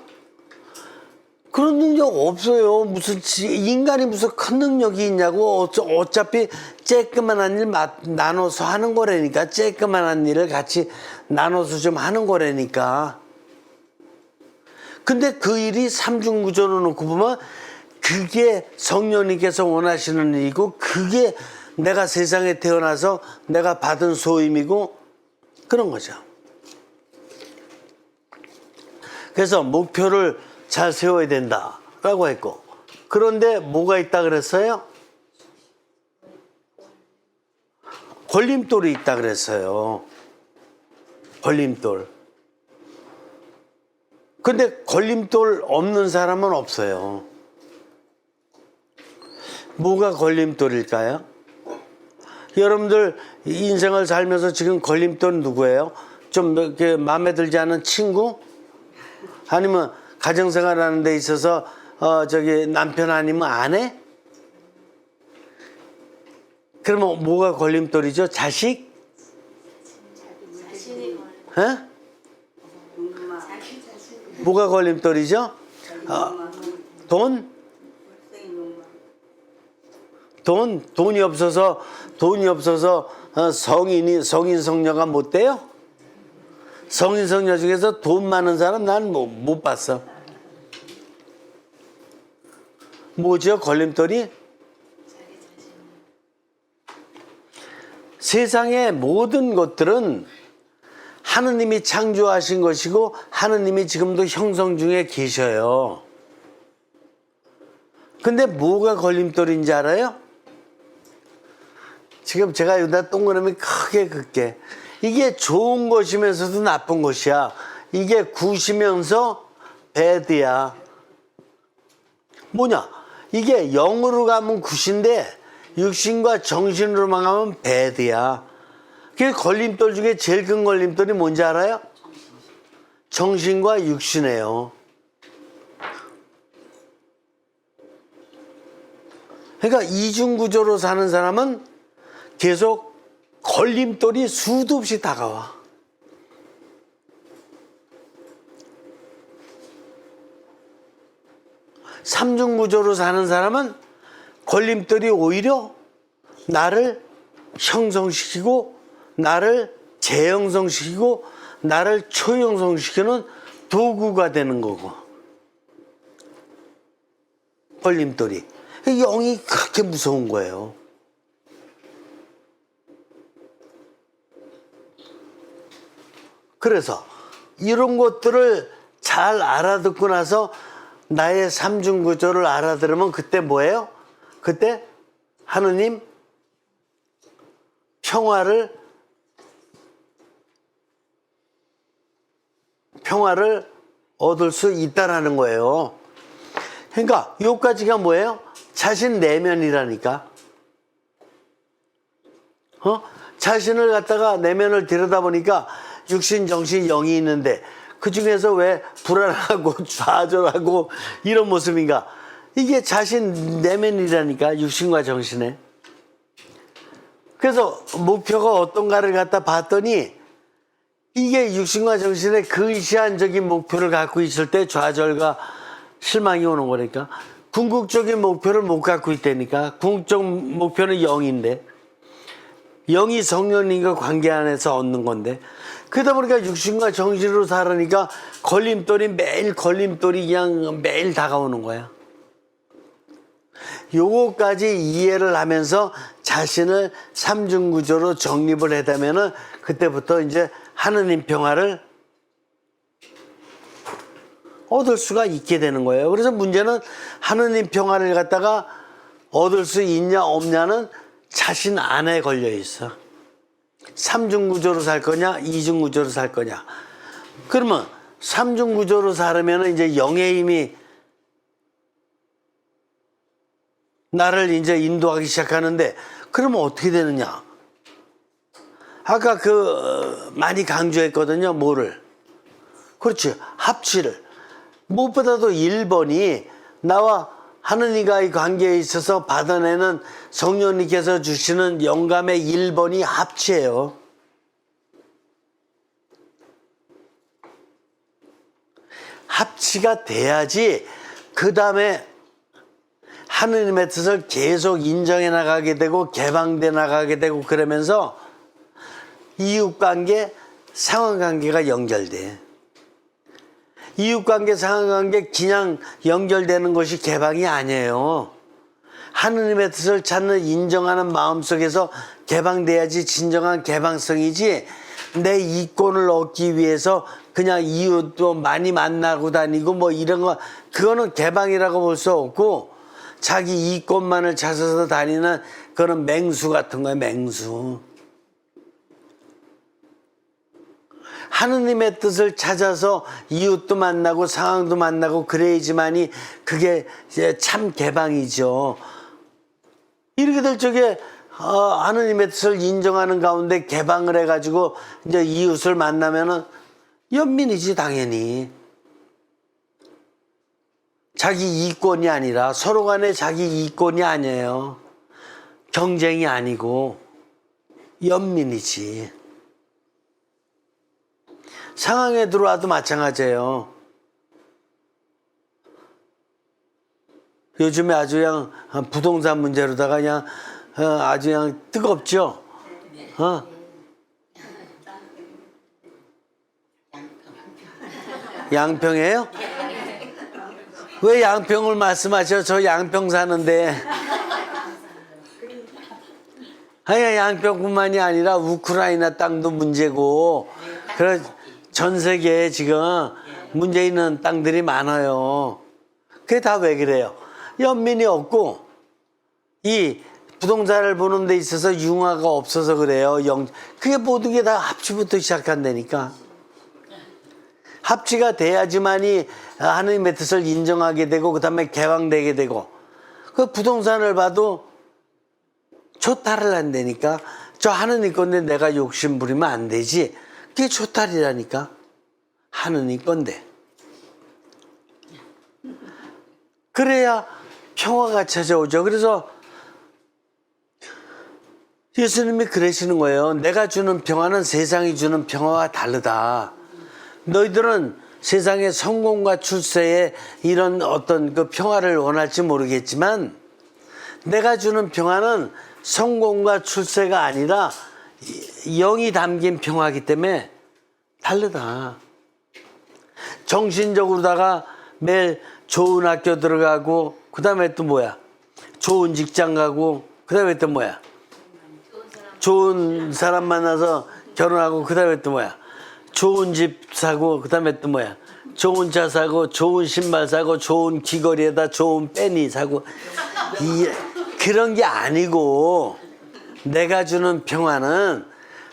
그런 능력 없어요. 인간이 무슨 큰 능력이 있냐고. 어차피 쬐끄만한 일 나눠서 하는 거라니까. 쬐끄만한 일을 같이 나눠서 좀 하는 거라니까. 근데 그 일이 삼중구조로 놓고 보면 그게 성령님께서 원하시는 일이고, 그게 내가 세상에 태어나서 내가 받은 소임이고, 그런 거죠. 그래서 목표를 잘 세워야 된다라고 했고, 그런데 뭐가 있다 그랬어요? 걸림돌이 있다 그랬어요. 걸림돌. 근데 걸림돌 없는 사람은 없어요. 뭐가 걸림돌일까요? 여러분들 인생을 살면서 지금 걸림돌 누구예요? 좀 이렇게 마음에 들지 않은 친구? 아니면 가정생활 하는 데 있어서 남편 아니면 아내? 그러면 뭐가 걸림돌이죠? 자식? 에? 뭐가 걸림돌이죠? 돈? 돈이 없어서 성인 성녀가 못 돼요? 성인 성녀 중에서 돈 많은 사람 난 못 봤어. 뭐죠? 걸림돌이? 세상의 모든 것들은 하느님이 창조하신 것이고 하느님이 지금도 형성 중에 계셔요. 근데 뭐가 걸림돌인지 알아요? 지금 제가 여기다 동그라미 크게 긋게. 이게 좋은 것이면서도 나쁜 것이야. 이게 굿이면서 배드야. 뭐냐? 이게 영으로 가면 굿인데 육신과 정신으로만 가면 배드야. 그 걸림돌 중에 제일 큰 걸림돌이 뭔지 알아요? 정신과 육신이에요. 그러니까 이중구조로 사는 사람은 계속 걸림돌이 수도 없이 다가와. 삼중구조로 사는 사람은 걸림돌이 오히려 나를 형성시키고 나를 재형성시키고 나를 초형성시키는 도구가 되는 거고. 걸림돌이. 영이 그렇게 무서운 거예요. 그래서 이런 것들을 잘 알아듣고 나서 나의 삼중구조를 알아들으면 그때 뭐예요? 그때 하느님 평화를 얻을 수 있다라는 거예요. 그러니까 요까지가 뭐예요? 자신 내면이라니까. 자신을 갖다가 내면을 들여다보니까 육신, 정신, 영이 있는데 그 중에서 왜 불안하고 좌절하고 이런 모습인가? 이게 자신 내면이라니까, 육신과 정신에. 그래서 목표가 어떤가를 갖다 봤더니 이게 육신과 정신의 근시안적인 목표를 갖고 있을 때 좌절과 실망이 오는 거니까, 궁극적인 목표를 못 갖고 있다니까. 궁극적 목표는 영인데, 영이 성령님과 관계 안에서 얻는 건데, 그러다 보니까 육신과 정신으로 살으니까 매일 걸림돌이 그냥 매일 다가오는 거야. 요거까지 이해를 하면서 자신을 삼중구조로 정립을 해다면은 그때부터 이제 하느님 평화를 얻을 수가 있게 되는 거예요. 그래서 문제는 하느님 평화를 갖다가 얻을 수 있냐 없냐는 자신 안에 걸려 있어. 삼중구조로 살 거냐, 이중구조로 살 거냐. 그러면 삼중구조로 살으면 이제 영의 힘이 나를 이제 인도하기 시작하는데, 그러면 어떻게 되느냐? 아까 많이 강조했거든요. 뭐를? 그렇지. 합치를. 무엇보다도 1번이 나와 하느님과의 관계에 있어서 받아내는 성령님께서 주시는 영감의 1번이 합치예요. 합치가 돼야지 그 다음에 하느님의 뜻을 계속 인정해 나가게 되고 개방돼 나가게 되고, 그러면서 이웃관계, 상황관계가 연결돼. 이웃관계, 상황관계 그냥 연결되는 것이 개방이 아니에요. 하느님의 뜻을 찾는 인정하는 마음속에서 개방돼야지 진정한 개방성이지, 내 이권을 얻기 위해서 그냥 이웃도 많이 만나고 다니고 뭐 이런 거, 그거는 개방이라고 볼 수 없고 자기 이권만을 찾아서 다니는 그런 맹수 같은 거예요. 맹수. 하느님의 뜻을 찾아서 이웃도 만나고 상황도 만나고 그래야지만이 그게 이제 참 개방이죠. 이렇게 될 적에 하느님의 뜻을 인정하는 가운데 개방을 해가지고 이제 이웃을 만나면은 연민이지 당연히. 자기 이권이 아니라, 서로 간에 자기 이권이 아니에요. 경쟁이 아니고 연민이지. 상황에 들어와도 마찬가지예요. 요즘에 아주 그냥 부동산 문제로다가 그냥 아주 그냥 뜨겁죠. 양평이에요? 왜 양평을 말씀하셔? 저 양평 사는데. 아니, 양평뿐만이 아니라 우크라이나 땅도 문제고, 그래 전 세계에 지금 문제 있는 땅들이 많아요. 그게 다 왜 그래요? 연민이 없고 이 부동산을 보는 데 있어서 융화가 없어서 그래요. 그게 모든 게 다 합치부터 시작한다니까. 합치가 돼야지만이 하느님의 뜻을 인정하게 되고 그 다음에 개방되게 되고, 그 부동산을 봐도 조탈을 한다니까. 저 하느님 건데 내가 욕심 부리면 안 되지. 그게 조탈이라니까. 하느님 건데. 그래야 평화가 찾아오죠. 그래서 예수님이 그러시는 거예요. 내가 주는 평화는 세상이 주는 평화와 다르다. 너희들은 세상의 성공과 출세에 이런 어떤 그 평화를 원할지 모르겠지만, 내가 주는 평화는 성공과 출세가 아니라 영이 담긴 평화이기 때문에 다르다. 정신적으로다가 매일 좋은 학교 들어가고, 그 다음에 또 뭐야? 좋은 직장 가고, 그 다음에 또 뭐야? 좋은 사람 만나서 결혼하고, 그 다음에 또 뭐야? 좋은 집 사고, 그 다음에 또 뭐야? 좋은 차 사고, 좋은 신발 사고, 좋은 귀걸이에다 좋은 빼니 사고. 그런 게 아니고, 내가 주는 평화는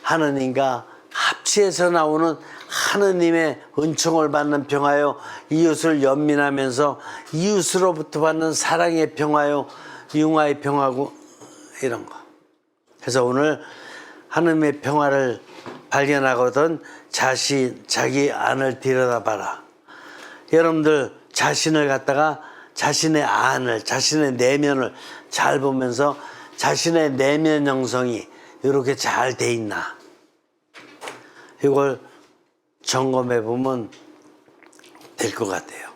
하느님과 합치해서 나오는 하느님의 은총을 받는 평화요, 이웃을 연민하면서 이웃으로부터 받는 사랑의 평화요, 융화의 평화고, 이런 거. 그래서 오늘 하느님의 평화를 발견하거든 자기 안을 들여다봐라. 여러분들 자신을 갖다가 자신의 안을, 자신의 내면을 잘 보면서 자신의 내면 형성이 이렇게 잘 돼 있나, 이걸 점검해 보면 될 것 같아요.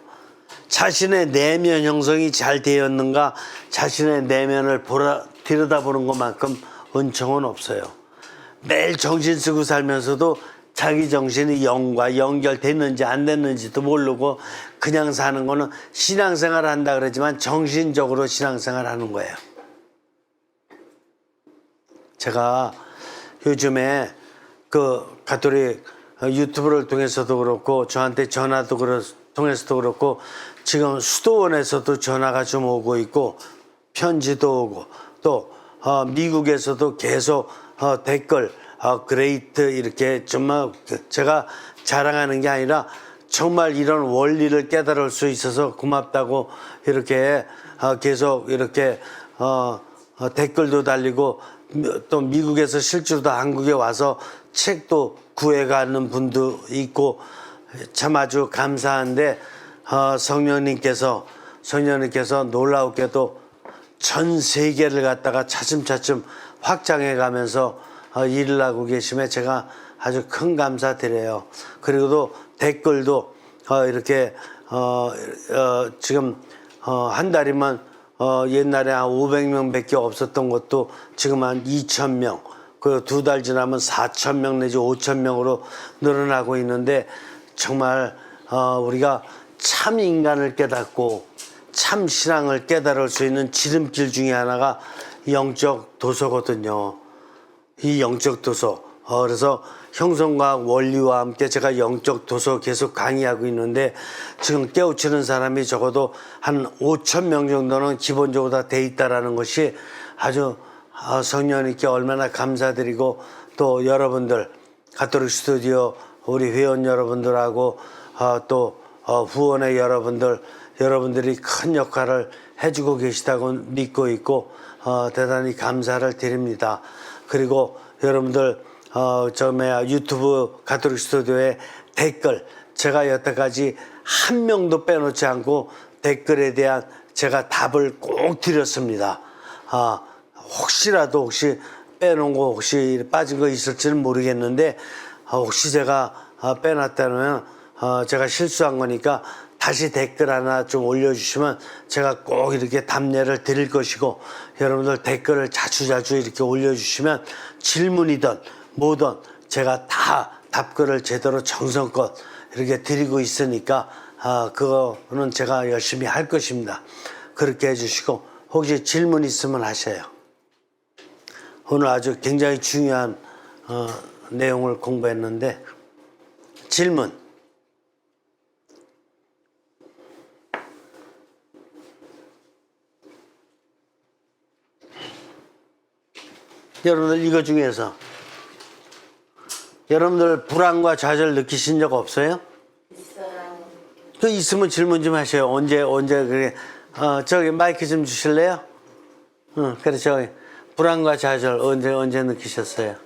자신의 내면 형성이 잘 되었는가, 자신의 내면을 들여다보는 것만큼 은총은 없어요. 매일 정신 쓰고 살면서도 자기 정신이 영과 연결됐는지 안 됐는지도 모르고 그냥 사는 거는 신앙생활 한다 그러지만 정신적으로 신앙생활 하는 거예요. 제가 요즘에 그 가톨릭 유튜브를 통해서도 그렇고 저한테 전화도 통해서도 그렇고 지금 수도원에서도 전화가 좀 오고 있고 편지도 오고 또 미국에서도 계속 댓글 그레이트 이렇게 정말 제가 자랑하는 게 아니라 정말 이런 원리를 깨달을 수 있어서 고맙다고 이렇게 계속 이렇게 댓글도 달리고 또 미국에서 실제로 한국에 와서 책도 구해가는 분도 있고 참 아주 감사한데 성령님께서 놀라웠게도 전 세계를 갖다가 차츰차츰 확장해 가면서 일을 하고 계심에 제가 아주 큰 감사드려요. 그리고 댓글도 이렇게 지금 한 달이면 옛날에 한 500명밖에 없었던 것도 지금 한 2,000명, 그리고 2달 지나면 4,000명 내지 5,000명으로 늘어나고 있는데 정말 우리가 참 인간을 깨닫고 참 신앙을 깨달을 수 있는 지름길 중에 하나가 영적 도서거든요. 이 영적 도서. 그래서 형성과학 원리와 함께 제가 영적 도서 계속 강의하고 있는데 지금 깨우치는 사람이 적어도 한 5,000명 정도는 기본적으로 다 돼 있다라는 것이 아주 성령님께 얼마나 감사드리고 또 여러분들 가톨릭 스튜디오 우리 회원 여러분들하고 또 후원의 여러분들이 큰 역할을 해주고 계시다고 믿고 있고 대단히 감사를 드립니다. 그리고 여러분들 유튜브 가톨릭 스튜디오의 댓글 제가 여태까지 한 명도 빼놓지 않고 댓글에 대한 제가 답을 꼭 드렸습니다. 혹시 빼놓은 거 혹시 빠진 거 있을지는 모르겠는데 혹시 제가 빼놨다면 제가 실수한 거니까 다시 댓글 하나 좀 올려주시면 제가 꼭 이렇게 답례를 드릴 것이고 여러분들 댓글을 자주 이렇게 올려주시면 질문이든 뭐든 제가 다 답글을 제대로 정성껏 이렇게 드리고 있으니까 그거는 제가 열심히 할 것입니다. 그렇게 해주시고 혹시 질문 있으면 하셔요. 오늘 아주 굉장히 중요한 내용을 공부했는데 질문. 여러분들 이거 중에서 여러분들 불안과 좌절 느끼신 적 없어요? 있어요. 그 있으면 질문 좀 하셔요. 언제 그게 저기 마이크 좀 주실래요? 그래 저기 불안과 좌절 언제 느끼셨어요?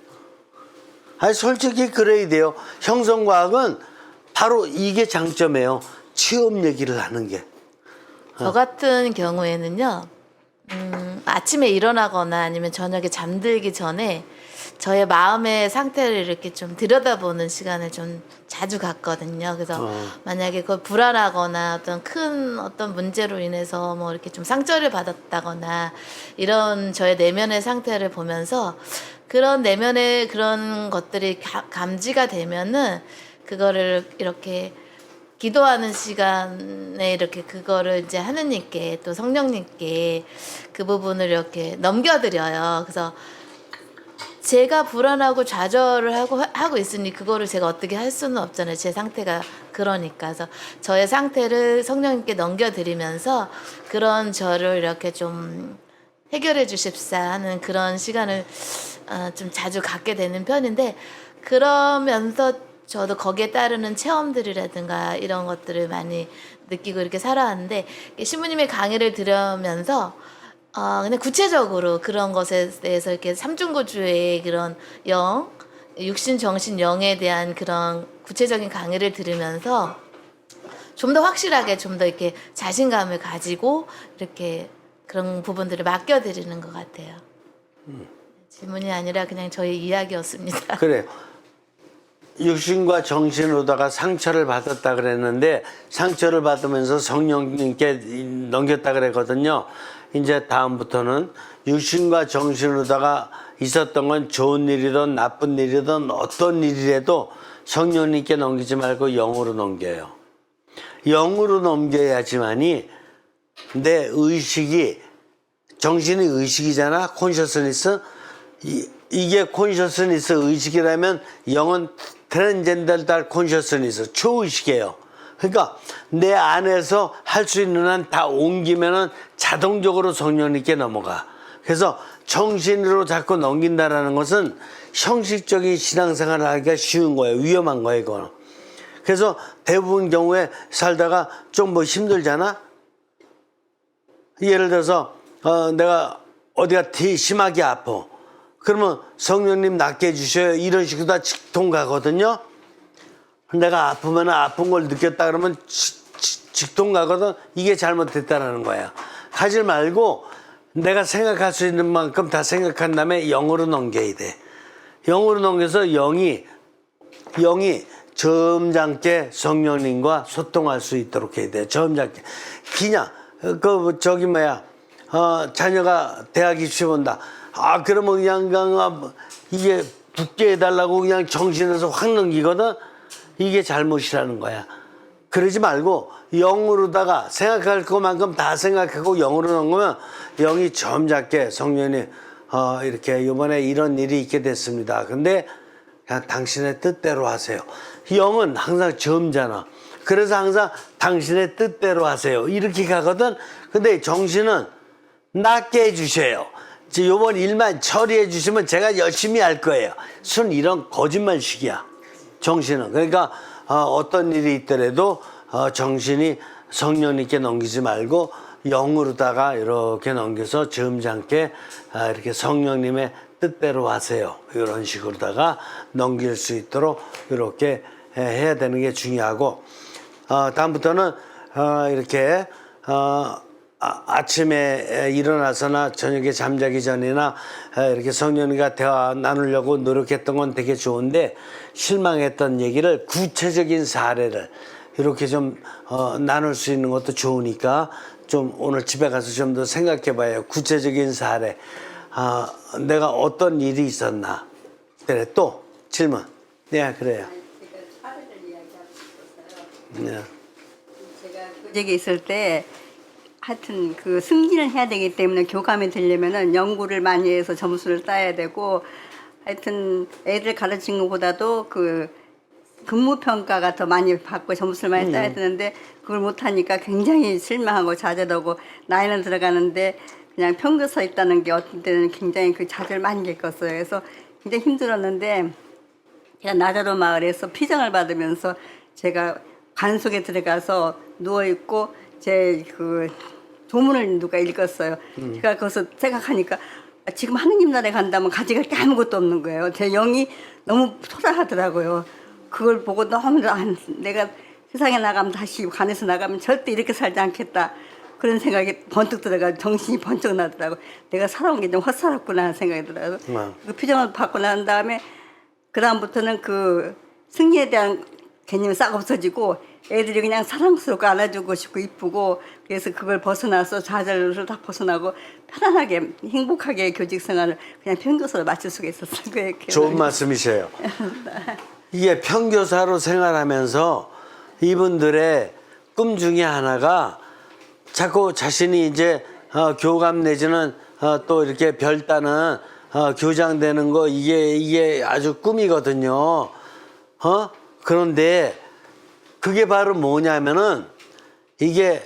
아니 솔직히 그래야 돼요. 형성과학은 바로 이게 장점이에요. 체험 얘기를 하는 게. 저 같은 경우에는요, 아침에 일어나거나 아니면 저녁에 잠들기 전에 저의 마음의 상태를 이렇게 좀 들여다보는 시간을 좀 자주 갖거든요. 그래서 만약에 그 불안하거나 어떤 문제로 인해서 뭐 이렇게 좀 상처를 받았다거나 이런 저의 내면의 상태를 보면서 그런 내면의 그런 것들이 감지가 되면은 그거를 이렇게 기도하는 시간에 이렇게 그거를 이제 하느님께 또 성령님께 그 부분을 이렇게 넘겨드려요. 그래서 제가 불안하고 좌절을 하고 있으니 그거를 제가 어떻게 할 수는 없잖아요. 제 상태가 그러니까. 그래서 저의 상태를 성령님께 넘겨드리면서 그런 저를 이렇게 좀 해결해 주십사 하는 그런 시간을 좀 자주 갖게 되는 편인데 그러면서 저도 거기에 따르는 체험들이라든가 이런 것들을 많이 느끼고 이렇게 살아왔는데 신부님의 강의를 들으면서 그냥 구체적으로 그런 것에 대해서 이렇게 삼중고주의 그런 육신, 정신, 영에 대한 그런 구체적인 강의를 들으면서 좀 더 확실하게 좀 더 이렇게 자신감을 가지고 이렇게 그런 부분들을 맡겨드리는 것 같아요. 질문이 아니라 그냥 저의 이야기였습니다. 그래요. 육신과 정신으로다가 상처를 받았다 그랬는데 상처를 받으면서 성령님께 넘겼다 그랬거든요. 이제 다음부터는 육신과 정신으로다가 있었던 건 좋은 일이든 나쁜 일이든 어떤 일이라도 성령님께 넘기지 말고 영으로 넘겨요. 영으로 넘겨야지만이 내 의식이, 정신이 의식이잖아. 콘셔스니스. 이게 콘셔스니스 의식이라면 영은 트랜젠던탈 콘셔스니스, 초의식이에요. 그러니까 내 안에서 할 수 있는 한 다 옮기면은 자동적으로 성령님께 넘어가. 그래서 정신으로 자꾸 넘긴다라는 것은 형식적인 신앙생활을 하기가 쉬운 거예요. 위험한 거예요, 이거는. 그래서 대부분 경우에 살다가 좀 뭐 힘들잖아? 예를 들어서, 내가 어디가 심하게 아파. 그러면 성령님 낫게 해주셔요. 이런 식으로 다 직통 가거든요. 내가 아프면 아픈 걸 느꼈다 그러면 직통 가거든. 이게 잘못됐다라는 거야. 하지 말고 내가 생각할 수 있는 만큼 다 생각한 다음에 영으로 넘겨야 돼. 영으로 넘겨서 영이 점잖게 성령님과 소통할 수 있도록 해야 돼. 점잖게. 그냥 자녀가 대학 입시 본다. 그러면 그냥 이게 붙게 해달라고 그냥 정신에서 확 넘기거든. 이게 잘못이라는 거야. 그러지 말고 영으로다가 생각할 것만큼 다 생각하고 영으로 넘으면 영이 점잖게 성령님 이렇게 이번에 이런 일이 있게 됐습니다. 근데 그냥 당신의 뜻대로 하세요. 영은 항상 점잖아. 그래서 항상 당신의 뜻대로 하세요. 이렇게 가거든. 근데 정신은 낫게 해주세요. 요번 일만 처리해 주시면 제가 열심히 할 거예요. 이런 거짓말식이야. 정신은. 그러니까 어떤 일이 있더라도 정신이 성령님께 넘기지 말고 영으로다가 이렇게 넘겨서 점잖게 이렇게 성령님의 뜻대로 하세요. 이런 식으로다가 넘길 수 있도록 이렇게 해야 되는 게 중요하고, 다음부터는 이렇게 아침에 일어나서나 저녁에 잠자기 전이나 이렇게 성령님과 대화 나누려고 노력했던 건 되게 좋은데, 실망했던 얘기를 구체적인 사례를 이렇게 좀 나눌 수 있는 것도 좋으니까 좀 오늘 집에 가서 좀 더 생각해 봐요. 구체적인 사례. 내가 어떤 일이 있었나. 그래, 또 질문. 네, 그래요. 네. 제가 교직에 있을 때 하여튼 그 승진을 해야 되기 때문에 교감이 되려면은 연구를 많이 해서 점수를 따야 되고, 하여튼 애들 가르치는 것보다도 그 근무 평가가 더 많이 받고 점수를 많이 따야 되는데 그걸 못하니까 굉장히 실망하고 좌절하고, 나이는 들어가는데 그냥 평균 서 있다는 게 어떤 때는 굉장히 그 좌절 많이 겪었어요. 그래서 굉장히 힘들었는데, 제가 나자로 마을에서 피정을 받으면서 제가 관 속에 들어가서 누워 있고 제 그 조문을 누가 읽었어요. 제가 거기서 생각하니까 지금 하느님 나라에 간다면 가져갈 게 아무것도 없는 거예요. 제 영이 너무 초라하더라고요. 그걸 보고 너무 내가 세상에 나가면 다시 관에서 나가면 절대 이렇게 살지 않겠다. 그런 생각이 번뜩 들어가 정신이 번쩍 나더라고. 내가 살아온 게 좀 헛살았구나 하는 생각이 들어요. 그 표정을 받고 난 다음에 그 다음부터는 그 승리에 대한 개념이 싹 없어지고 애들이 그냥 사랑스럽고 안아주고 싶고 이쁘고, 그래서 그걸 벗어나서 좌절을 다 벗어나고 편안하게 행복하게 교직 생활을 그냥 평교사로 마칠 수가 있었어요. 좋은 말씀이세요. 이게 평교사로 생활하면서 이분들의 꿈 중에 하나가 자꾸 자신이 이제 교감 내지는 또 이렇게 별 따는 교장 되는 거, 이게 아주 꿈이거든요. 그런데 그게 바로 뭐냐면은 이게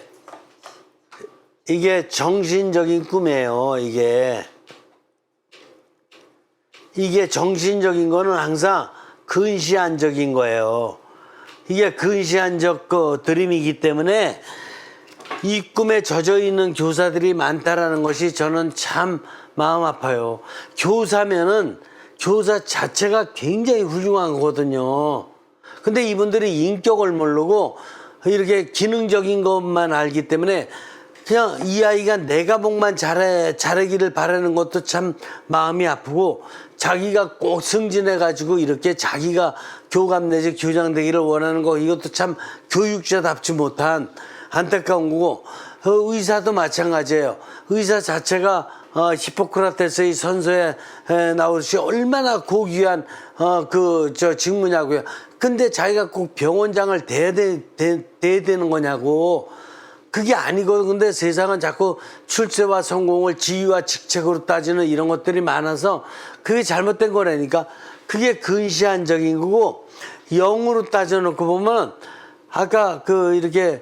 정신적인 꿈이에요. 이게 정신적인 거는 항상 근시안적인 거예요. 이게 근시안적 드림이기 때문에 이 꿈에 젖어 있는 교사들이 많다라는 것이 저는 참 마음 아파요. 교사면은 교사 자체가 굉장히 훌륭한 거거든요. 근데 이분들이 인격을 모르고 이렇게 기능적인 것만 알기 때문에 그냥 이 아이가 내가 복만 잘하기를 바라는 것도 참 마음이 아프고 자기가 꼭 승진해가지고 이렇게 자기가 교감 내지 교장 되기를 원하는 거 이것도 참 교육자답지 못한 안타까운 거고 의사도 마찬가지예요. 의사 자체가 히포크라테스의 선서에 나오듯이 얼마나 고귀한 직무냐고요. 근데 자기가 꼭 병원장을 돼야 되는 거냐고. 그게 아니거든. 근데 세상은 자꾸 출세와 성공을 지위와 직책으로 따지는 이런 것들이 많아서 그게 잘못된 거라니까. 그게 근시안적인 거고, 영으로 따져놓고 보면 아까 이렇게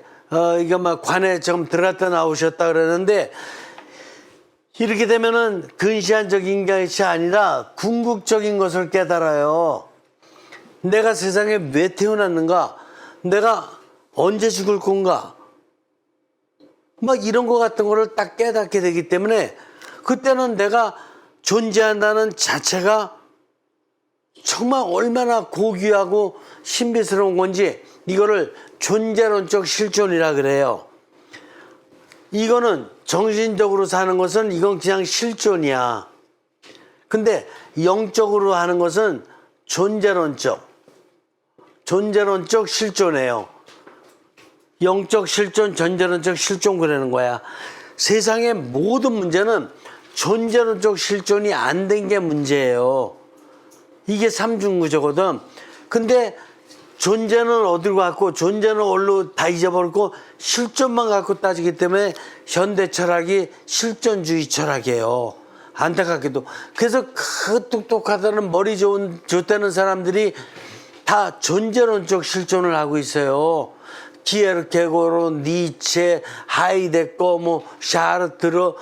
이거 막 관에 좀 들어갔다 나오셨다 그러는데, 이렇게 되면은 근시안적인 것이 아니라 궁극적인 것을 깨달아요. 내가 세상에 왜 태어났는가? 내가 언제 죽을 건가? 막 이런 거 같은 거를 딱 깨닫게 되기 때문에 그때는 내가 존재한다는 자체가 정말 얼마나 고귀하고 신비스러운 건지 이거를 존재론적 실존이라 그래요. 이거는 정신적으로 사는 것은 이건 그냥 실존이야. 근데 영적으로 하는 것은 존재론적 실존이에요. 영적 실존, 존재론적 실존 그러는 거야. 세상의 모든 문제는 존재론적 실존이 안 된 게 문제예요. 이게 삼중구조거든. 근데 존재는 어디로 갔고 존재는 어디로 다 잊어버렸고 실존만 갖고 따지기 때문에 현대 철학이 실존주의 철학이에요. 안타깝게도. 그래서 그 똑똑하다는 머리 좋다는 사람들이 다 존재론적 실존을 하고 있어요. 키에르케고르, 니체, 하이데거, 샤르트르,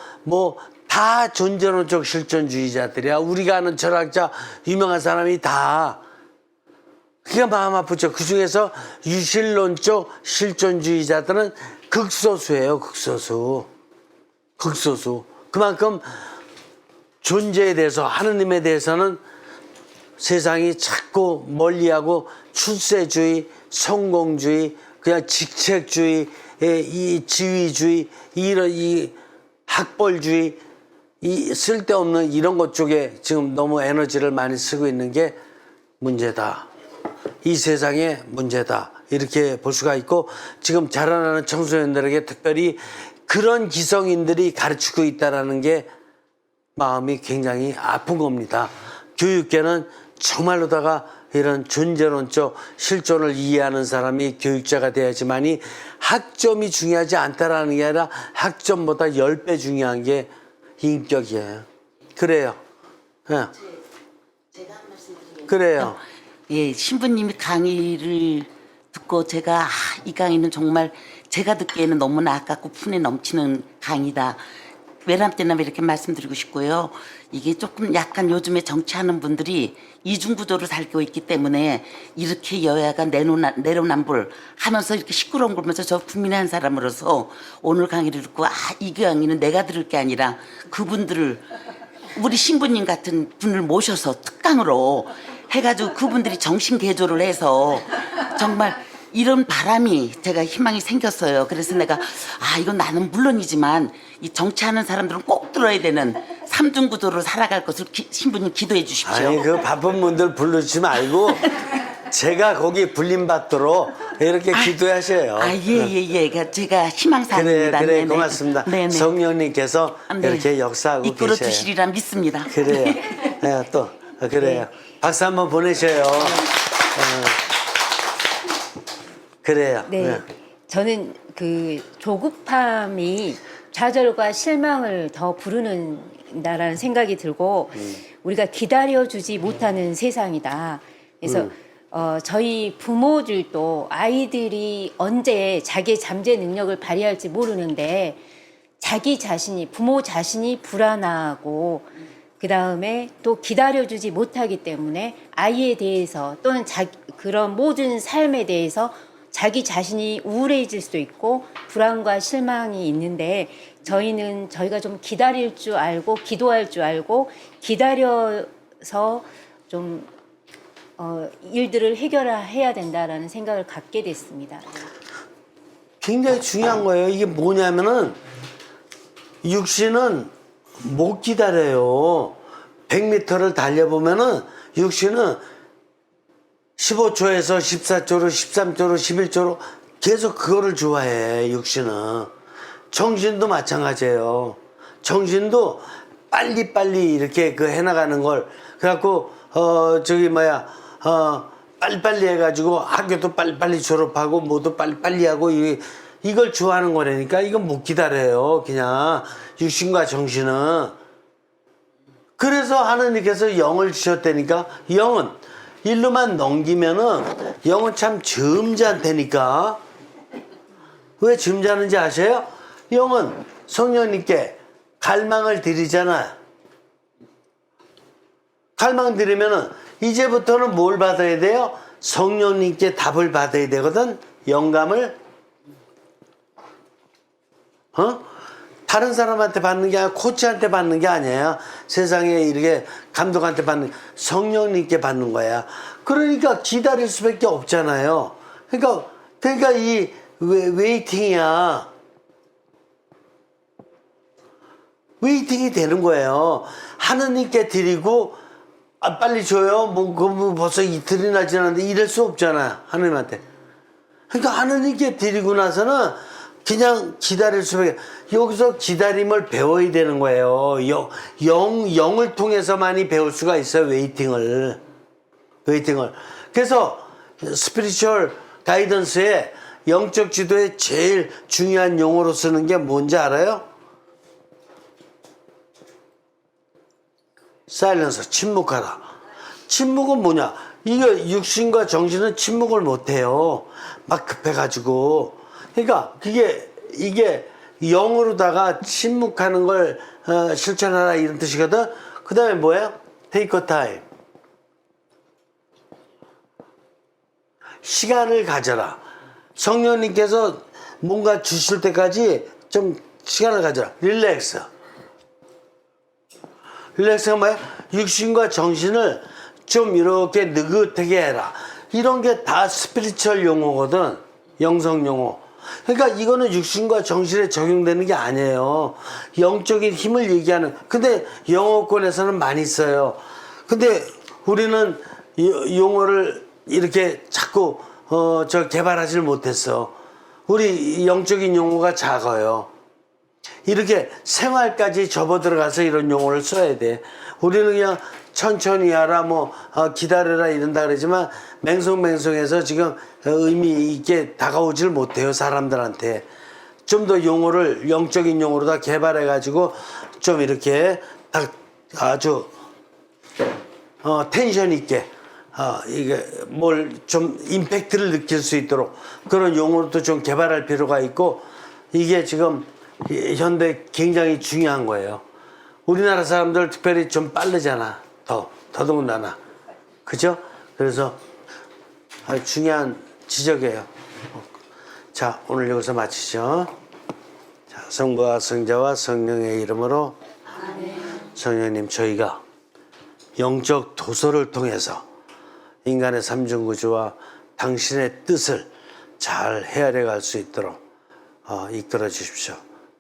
다 존재론적 실존주의자들이야. 우리가 아는 철학자, 유명한 사람이 다. 그게 마음 아프죠. 그 중에서 유실론적 실존주의자들은 극소수예요. 극소수. 그만큼 존재에 대해서, 하느님에 대해서는 세상이 자꾸 멀리하고 출세주의, 성공주의, 그냥 직책주의, 이 지위주의, 이 학벌주의, 이 쓸데없는 이런 것 쪽에 지금 너무 에너지를 많이 쓰고 있는 게 문제다. 이 세상의 문제다. 이렇게 볼 수가 있고 지금 자라나는 청소년들에게 특별히 그런 기성인들이 가르치고 있다는 게 마음이 굉장히 아픈 겁니다. 교육계는 정말로다가 이런 존재론적 실존을 이해하는 사람이 교육자가 돼야지만이 학점이 중요하지 않다라는 게 아니라 학점보다 10배 중요한 게 인격이에요. 그래요. 예. 제가 한 말씀 드리겠습니다. 그래요. 예, 신부님이 강의를 듣고 제가 이 강의는 정말 제가 듣기에는 너무나 아깝고 분에 넘치는 강의다. 외람되나 이렇게 말씀드리고 싶고요. 이게 조금 약간 요즘에 정치하는 분들이 이중구도를 살고 있기 때문에 이렇게 여야가 내로남불 하면서 이렇게 시끄러운 걸 보면서 저 국민의 한 사람으로서 오늘 강의를 듣고 이 강의는 내가 들을 게 아니라 그분들을 우리 신부님 같은 분을 모셔서 특강으로 해가지고 그분들이 정신 개조를 해서 정말 이런 바람이 제가 희망이 생겼어요. 그래서 내가 이건 나는 물론이지만 이 정치하는 사람들은 꼭 들어야 되는 삼중구도로 살아갈 것을 신부님 기도해 주십시오. 아니 그 바쁜 분들 부르지 말고 제가 거기 불림받도록 이렇게 기도하셔요. 예. 제가 희망사항입니다. 그래 고맙습니다. 네네. 성령님께서 이렇게 역사하고 이끌어 계셔요. 주시리라 믿습니다. 그래요. 네, 또 그래요. 박수 한번 보내셔요. 그래요. 네. 저는 그 조급함이 좌절과 실망을 더 부르는다라는 생각이 들고 우리가 기다려주지 못하는 세상이다. 그래서 저희 부모들도 아이들이 언제 자기의 잠재 능력을 발휘할지 모르는데 부모 자신이 불안하고 그 다음에 또 기다려주지 못하기 때문에 아이에 대해서 또는 그런 모든 삶에 대해서 자기 자신이 우울해질 수도 있고 불안과 실망이 있는데 저희가 좀 기다릴 줄 알고 기도할 줄 알고 기다려서 좀 일들을 해결해야 된다라는 생각을 갖게 됐습니다. 굉장히 중요한 거예요. 이게 뭐냐면은 육신은 못 기다려요. 100m를 달려보면은 육신은 15초에서 14초로 13초로 11초로 계속 그거를 좋아해. 육신은. 정신도 마찬가지예요. 정신도 빨리빨리 이렇게 그 해나가는 걸 그래갖고 빨리빨리 해가지고 학교도 빨리빨리 졸업하고 뭐도 빨리빨리 하고 이걸 좋아하는 거라니까. 이건 못 기다려요. 그냥 육신과 정신은. 그래서 하느님께서 영을 주셨다니까. 영은 일로만 넘기면은 영은 참 점잖다니까. 왜 점잖은지 아세요? 영은 성령님께 갈망을 드리잖아. 갈망 드리면은 이제부터는 뭘 받아야 돼요? 성령님께 답을 받아야 되거든. 영감을 다른 사람한테 받는 게 아니라 코치한테 받는 게 아니에요. 세상에 이렇게 감독한테 받는, 성령님께 받는 거야. 그러니까 기다릴 수밖에 없잖아요. 그러니까 이 웨이팅이야. 웨이팅이 되는 거예요. 하느님께 드리고 빨리 줘요. 뭐 벌써 이틀이나 지났는데 이럴 수 없잖아. 하느님한테. 그러니까 하느님께 드리고 나서는 그냥 기다릴 수밖에. 여기서 기다림을 배워야 되는 거예요. 영을 통해서만이 배울 수가 있어요. 웨이팅을. 그래서 스피리추얼 가이던스에 영적 지도에 제일 중요한 용어로 쓰는 게 뭔지 알아요? 사일런서, 침묵하라. 침묵은 뭐냐? 이게 육신과 정신은 침묵을 못해요. 막 급해가지고. 그러니까 이게 영으로다가 침묵하는 걸 실천하라 이런 뜻이거든. 그 다음에 뭐예요? Take a time. 시간을 가져라. 성령님께서 뭔가 주실 때까지 좀 시간을 가져라. 릴렉스. 릴렉스가 뭐야? 육신과 정신을 좀 이렇게 느긋하게 해라. 이런 게 다 스피리추얼 용어거든. 영성 용어. 그러니까 이거는 육신과 정신에 적용되는 게 아니에요. 영적인 힘을 얘기하는. 근데 영어권에서는 많이 써요. 근데 우리는 용어를 이렇게 자꾸 개발하지를 못했어. 우리 영적인 용어가 작아요. 이렇게 생활까지 접어들어가서 이런 용어를 써야 돼. 우리는 그냥 천천히 하라, 기다려라 이런다 그러지만 맹송맹송해서 지금 의미 있게 다가오질 못해요. 사람들한테. 좀 더 용어를 영적인 용어로 다 개발해가지고 좀 이렇게 딱 아주 텐션 있게 이게 뭘 좀 임팩트를 느낄 수 있도록 그런 용어도 좀 개발할 필요가 있고, 이게 지금 현대 굉장히 중요한 거예요. 우리나라 사람들 특별히 좀 빠르잖아. 더더군다나. 그죠? 그래서 아주 중요한 지적이에요. 자, 오늘 여기서 마치죠. 자, 성부와 성자와 성령의 이름으로. 성령님, 저희가 영적 도서를 통해서 인간의 삼중구조와 당신의 뜻을 잘 헤아려 갈 수 있도록 이끌어 주십시오.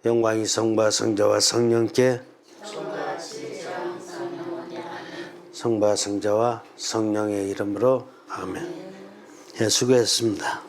영광이 성부와 성자와 성령께, 성부와 성자와 성령의 이름으로. 아멘. 예, 수고했습니다.